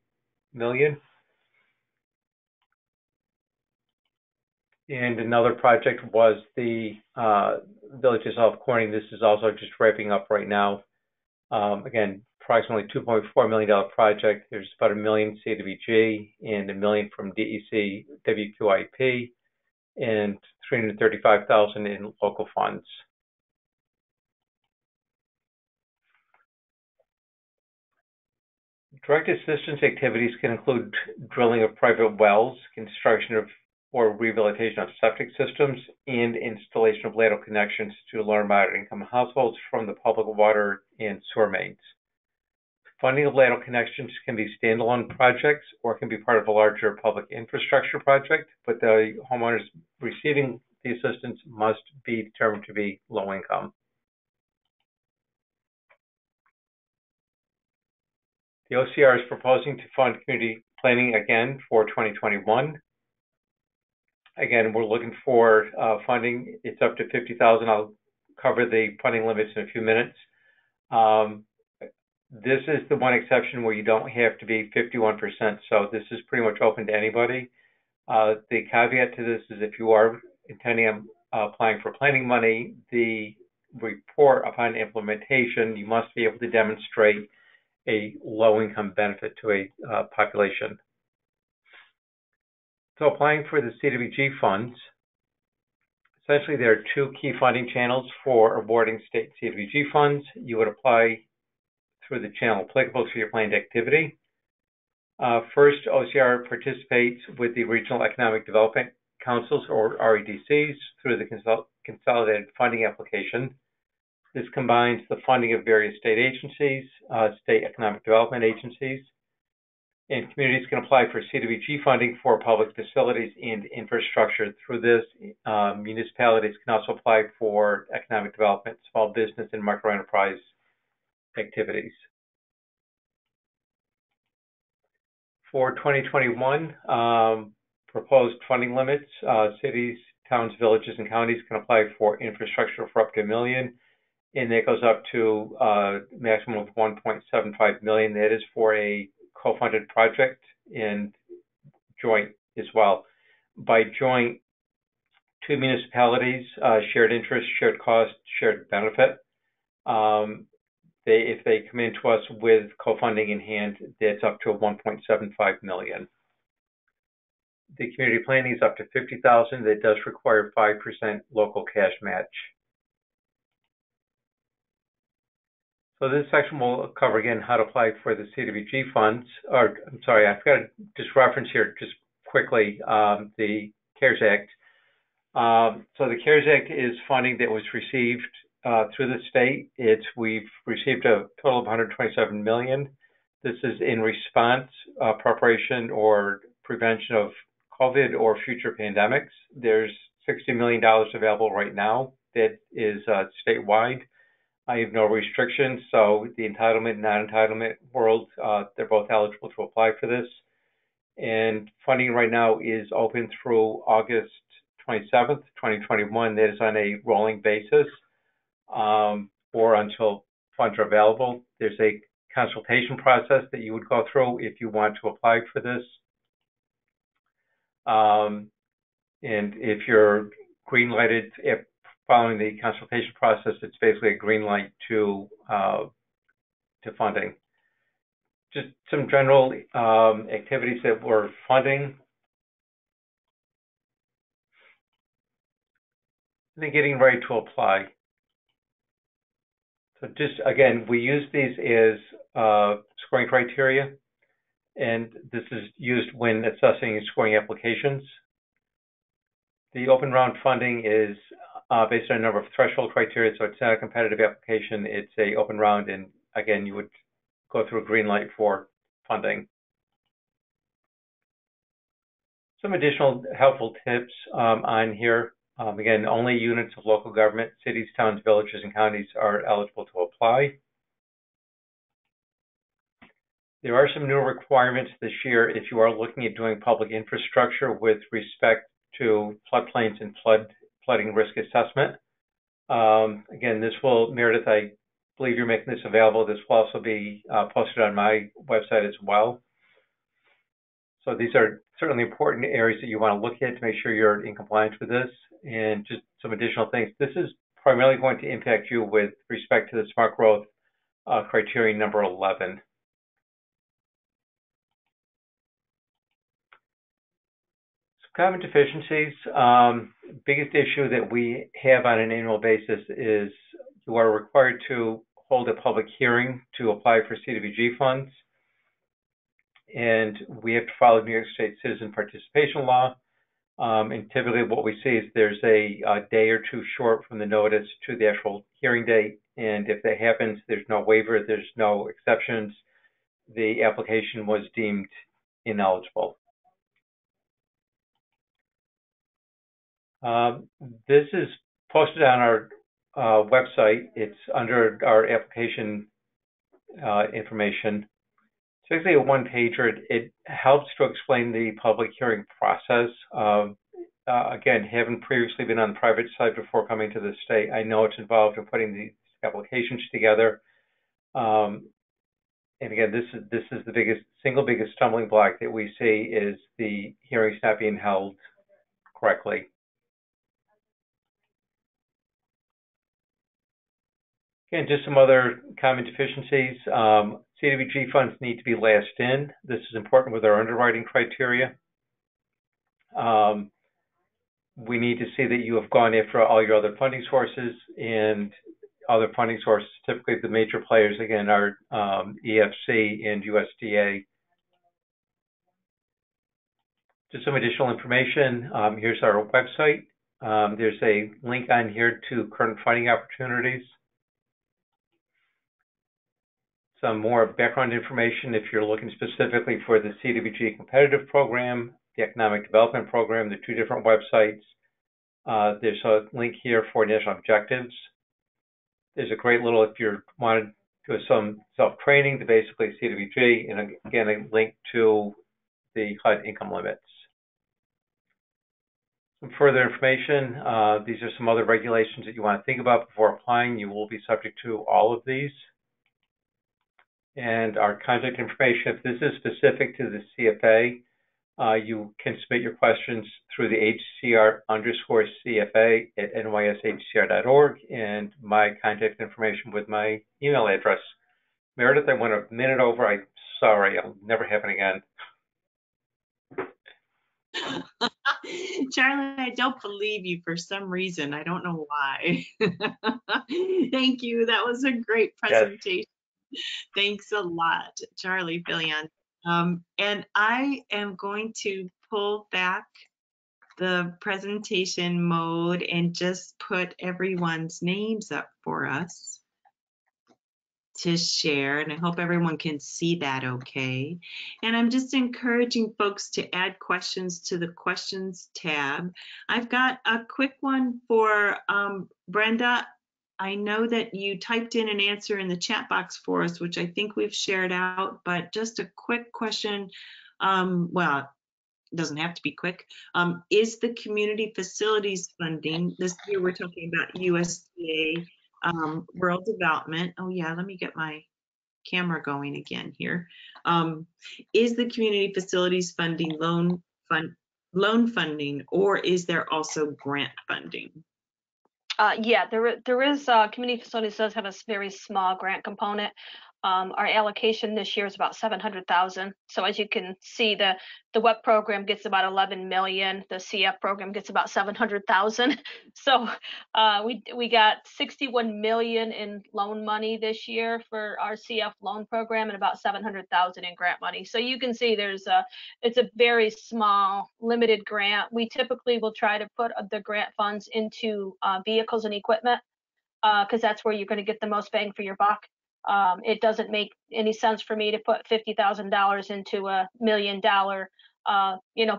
million. And another project was the Village of South Corning. This is also just wrapping up right now. Again, approximately $2.4 million project. There's about $1 million CDBG and $1 million from DEC WQIP and $335,000 in local funds. Direct assistance activities can include drilling of private wells, construction of or rehabilitation of septic systems, and installation of lateral connections to lower and moderate income households from the public water and sewer mains. Funding of lateral connections can be standalone projects or can be part of a larger public infrastructure project, but the homeowners receiving the assistance must be determined to be low income. The OCR is proposing to fund community planning again for 2021. Again, we're looking for funding. It's up to $50,000. I'll cover the funding limits in a few minutes. This is the one exception where you don't have to be 51%, so this is pretty much open to anybody. The caveat to this is if you are intending on applying for planning money, the report upon implementation, you must be able to demonstrate a low-income benefit to a population. So applying for the CDBG funds, essentially there are two key funding channels for awarding state CDBG funds. You would apply through the channel applicable to your planned activity. First, OCR participates with the Regional Economic Development Councils, or REDCs, through the Consolidated Funding Application. This combines the funding of various state agencies, state economic development agencies, and communities can apply for CDBG funding for public facilities and infrastructure. Through this, municipalities can also apply for economic development, small business, and micro enterprise activities. For 2021, proposed funding limits, cities, towns, villages, and counties can apply for infrastructure for up to $1 million, and that goes up to a maximum of $1.75 million. That is for a co-funded project and joint as well. By joint, two municipalities, shared interest, shared cost, shared benefit. If they come into us with co-funding in hand, that's up to $1.75 million. The community planning is up to $50,000. That does require 5% local cash match. So this section will cover again how to apply for the CDBG funds. Or I'm sorry, I've got to just reference here just quickly the CARES Act. So the CARES Act is funding that was received through the state. We've received a total of $127 million. This is in response, preparation, or prevention of COVID or future pandemics. There's $60 million available right now that is statewide. I have no restrictions, so the entitlement and non-entitlement world, they're both eligible to apply for this. And funding right now is open through August 27th, 2021. That is on a rolling basis, or until funds are available. There's a consultation process that you would go through if you want to apply for this. And if you're green lighted, following the consultation process, it's basically a green light to funding. Just some general activities that we're funding. And then getting ready to apply. So just again, we use these as scoring criteria, and this is used when assessing and scoring applications. The open round funding is based on a number of threshold criteria, so it's not a competitive application, it's a open round, and again, you would go through a green light for funding. Some additional helpful tips on here. Again, only units of local government, cities, towns, villages, and counties are eligible to apply. There are some new requirements this year if you are looking at doing public infrastructure with respect to floodplains and flooding risk assessment. Again, this will, Meredith, I believe you're making this available. This will also be posted on my website as well. So these are certainly important areas that you want to look at to make sure you're in compliance with this. And just some additional things. This is primarily going to impact you with respect to the smart growth criterion number 11. Common deficiencies, biggest issue that we have on an annual basis is you are required to hold a public hearing to apply for CDBG funds. And we have to follow New York State citizen participation law. And typically what we see is there's a day or two short from the notice to the actual hearing date. And if that happens, there's no waiver, there's no exceptions. The application was deemed ineligible. This is posted on our website. It's under our application information. It's basically a one-pager. It helps to explain the public hearing process. Again, having previously been on the private side before coming to the state, I know it's involved in putting these applications together. And again, this is the single biggest stumbling block that we see is the hearings not being held correctly. Again, just some other common deficiencies. CDBG funds need to be last in. This is important with our underwriting criteria. We need to see that you have gone after all your other funding sources, and other funding sources, typically the major players, again, are EFC and USDA. Just some additional information. Here's our website. There's a link on here to current funding opportunities. Some more background information if you're looking specifically for the CDBG competitive program, the economic development program, the two different websites. There's a link here for national objectives. There's a great little, if you wanted to do some self-training, to basically CDBG, and again, a link to the HUD income limits. Some further information, these are some other regulations that you want to think about before applying. You will be subject to all of these. And our contact information, if this is specific to the CFA, you can submit your questions through the HCR_CFA at nyshcr.org, and my contact information with my email address. Meredith, I went a minute over. I'm sorry, it'll never happen again. Charlie, I don't believe you for some reason. I don't know why. Thank you. That was a great presentation. Yes. Thanks a lot, Charlie Fillion. And I am going to pull back the presentation mode and just put everyone's names up for us to share, and I hope everyone can see that okay. And I'm just encouraging folks to add questions to the questions tab. I've got a quick one for Brenda. I know that you typed in an answer in the chat box for us, which I think we've shared out, but just a quick question. Well, it doesn't have to be quick. Is the community facilities funding, this year we're talking about USDA rural development. Oh yeah, let me get my camera going again here. Is the community facilities funding loan funding, or is there also grant funding? Yeah, there is, community facilities does have a very small grant component. Our allocation this year is about $700,000. So as you can see, the WEP program gets about 11 million. The CF program gets about 700,000. So we got 61 million in loan money this year for our CF loan program, and about 700,000 in grant money. So you can see it's a very small, limited grant. We typically will try to put the grant funds into vehicles and equipment, because that's where you're going to get the most bang for your buck. It doesn't make any sense for me to put $50,000 into $1 million,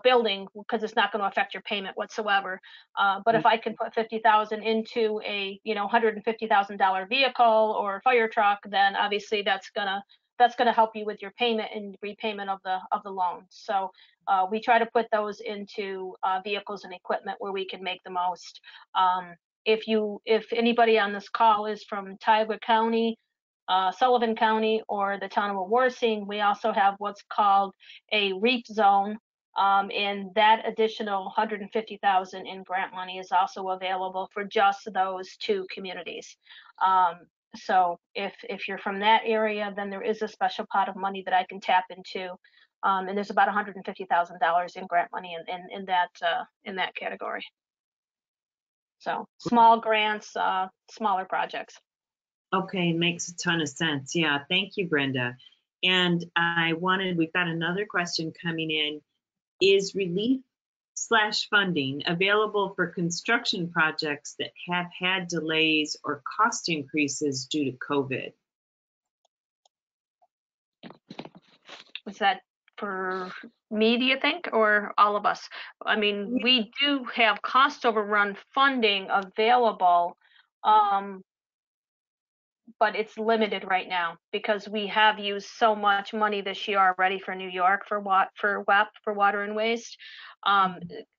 building, because it's not going to affect your payment whatsoever. But if I can put $50,000 into a, $150,000 vehicle or fire truck, then obviously that's gonna help you with your payment and repayment of the loan. So we try to put those into vehicles and equipment where we can make the most. If anybody on this call is from Tioga County, Sullivan County, or the town of Warsing, we also have what's called a REAP zone, and that additional 150,000 in grant money is also available for just those two communities. So if you're from that area, then there is a special pot of money that I can tap into, and there's about $150,000 in grant money in that category. So small grants, smaller projects. Okay, makes a ton of sense. Yeah, thank you, Brenda. And we've got another question coming in. Is relief/funding available for construction projects that have had delays or cost increases due to COVID? Was that for me, do you think, or all of us? I mean, we do have cost overrun funding available, but it's limited right now because we have used so much money this year already for New York for WEP, for water and waste.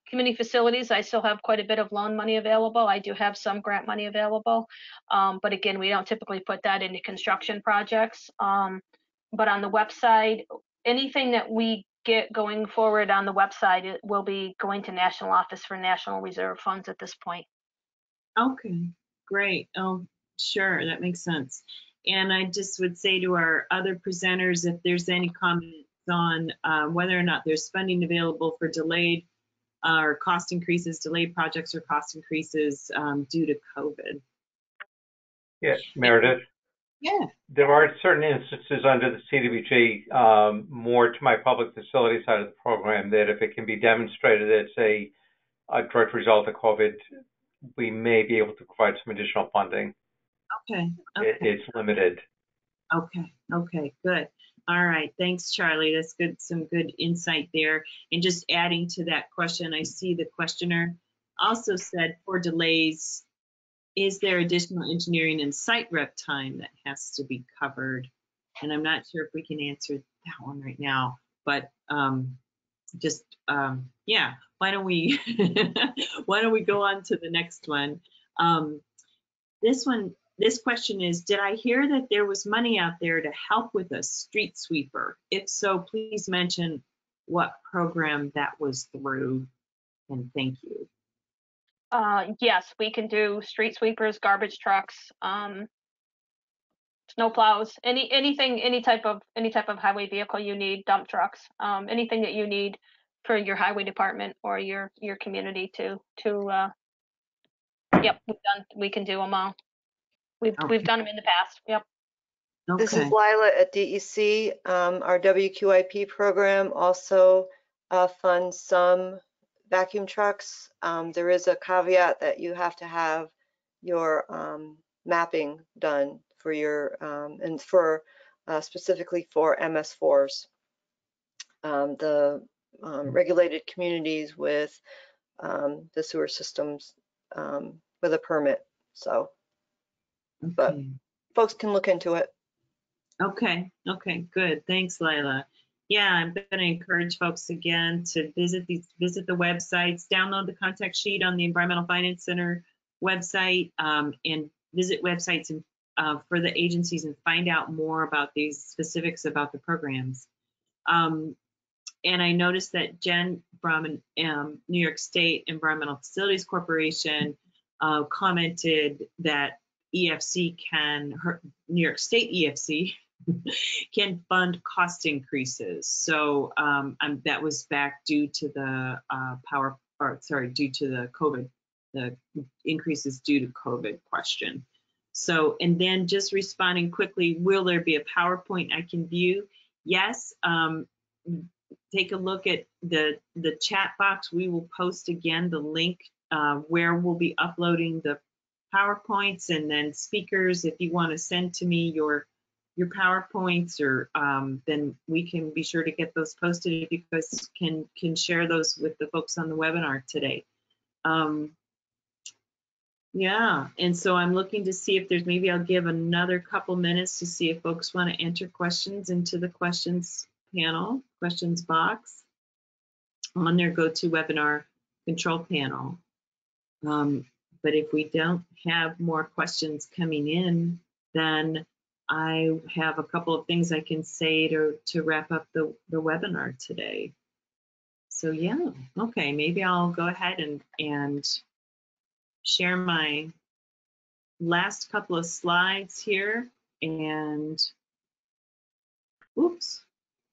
Community facilities, I still have quite a bit of loan money available. I do have some grant money available, but again, we don't typically put that into construction projects. But on the website, anything that we get going forward on the website, it will be going to National Office for National Reserve Funds at this point. Okay, great. Oh, sure, that makes sense. And I just would say to our other presenters, if there's any comments on whether or not there's funding available for delayed or cost increases, delayed projects or cost increases due to COVID. Yeah, Meredith. Yeah. There are certain instances under the CDBG, more to my public facility side of the program, that if it can be demonstrated it's a direct result of COVID, we may be able to provide some additional funding. Okay. It's limited. Okay, good. All right, thanks, Charlie. That's good, some good insight there. And just adding to that question, I see the questioner also said for delays, is there additional engineering and site rep time that has to be covered? And I'm not sure if we can answer that one right now, but yeah, why don't we go on to the next one? This question is, did I hear that there was money out there to help with a street sweeper? If so, please mention what program that was through, and thank you. Yes, we can do street sweepers, garbage trucks, snow plows, any type of highway vehicle you need, dump trucks, anything that you need for your highway department or your community yep, we can do them all. We've done them in the past. Yep. Okay. This is Lila at DEC. Our WQIP program also funds some vacuum trucks. There is a caveat that you have to have your mapping done for your and for specifically for MS4s, the regulated communities with the sewer systems with a permit. So, but folks can look into it. Okay, good. Thanks, Lila. Yeah, I'm going to encourage folks again to visit the websites, download the contact sheet on the Environmental Finance Center website, and visit websites for the agencies and find out more about these specifics about the programs. And I noticed that Jen from New York State Environmental Facilities Corporation commented that EFC New York State EFC can fund cost increases. So that was back due to the due to the COVID, the increases due to COVID question. So, and then just responding quickly, will there be a PowerPoint I can view? Yes. Take a look at the chat box. We will post again the link where we'll be uploading the PowerPoints, and then speakers, if you want to send to me your PowerPoints, or then we can be sure to get those posted if you guys can share those with the folks on the webinar today. Yeah, and so I'm looking to see if there's, maybe I'll give another couple minutes to see if folks want to enter questions into the questions panel, questions box on their GoToWebinar control panel. But if we don't have more questions coming in, then I have a couple of things I can say to wrap up the webinar today. So yeah, okay, maybe I'll go ahead and share my last couple of slides here, and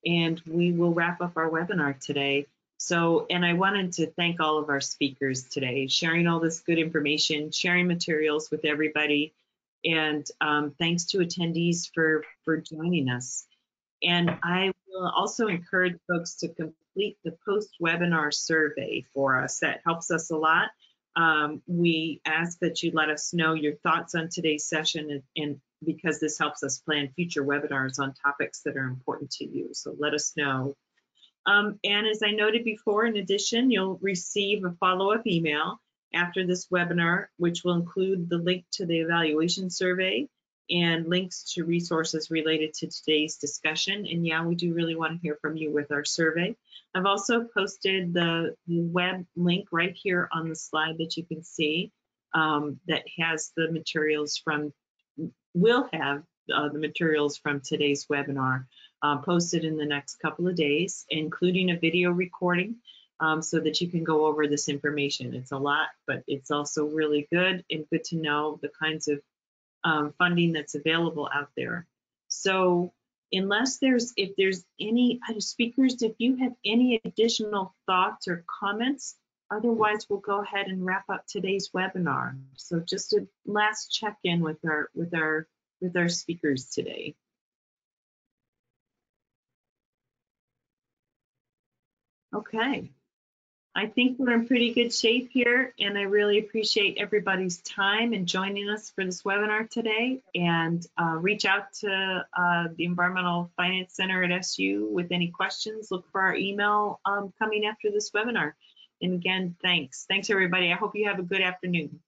and we will wrap up our webinar today. So, and I wanted to thank all of our speakers today, sharing all this good information, sharing materials with everybody, and thanks to attendees for joining us. And I will also encourage folks to complete the post-webinar survey for us. That helps us a lot. We ask that you let us know your thoughts on today's session, and because this helps us plan future webinars on topics that are important to you. So let us know. And as I noted before, in addition, you'll receive a follow-up email after this webinar, which will include the link to the evaluation survey and links to resources related to today's discussion. And yeah, we do really want to hear from you with our survey. I've also posted the web link right here on the slide that you can see that has the materials from, will have the materials from today's webinar posted in the next couple of days, including a video recording so that you can go over this information. It's a lot, but it's also really good and good to know the kinds of funding that's available out there. So unless if there's any speakers, if you have any additional thoughts or comments, otherwise we'll go ahead and wrap up today's webinar. So just a last check-in with our with our speakers today. Okay. I think we're in pretty good shape here, and I really appreciate everybody's time and joining us for this webinar today. And reach out to the Environmental Finance Center at SU with any questions. Look for our email coming after this webinar. And again, thanks. Thanks, everybody. I hope you have a good afternoon.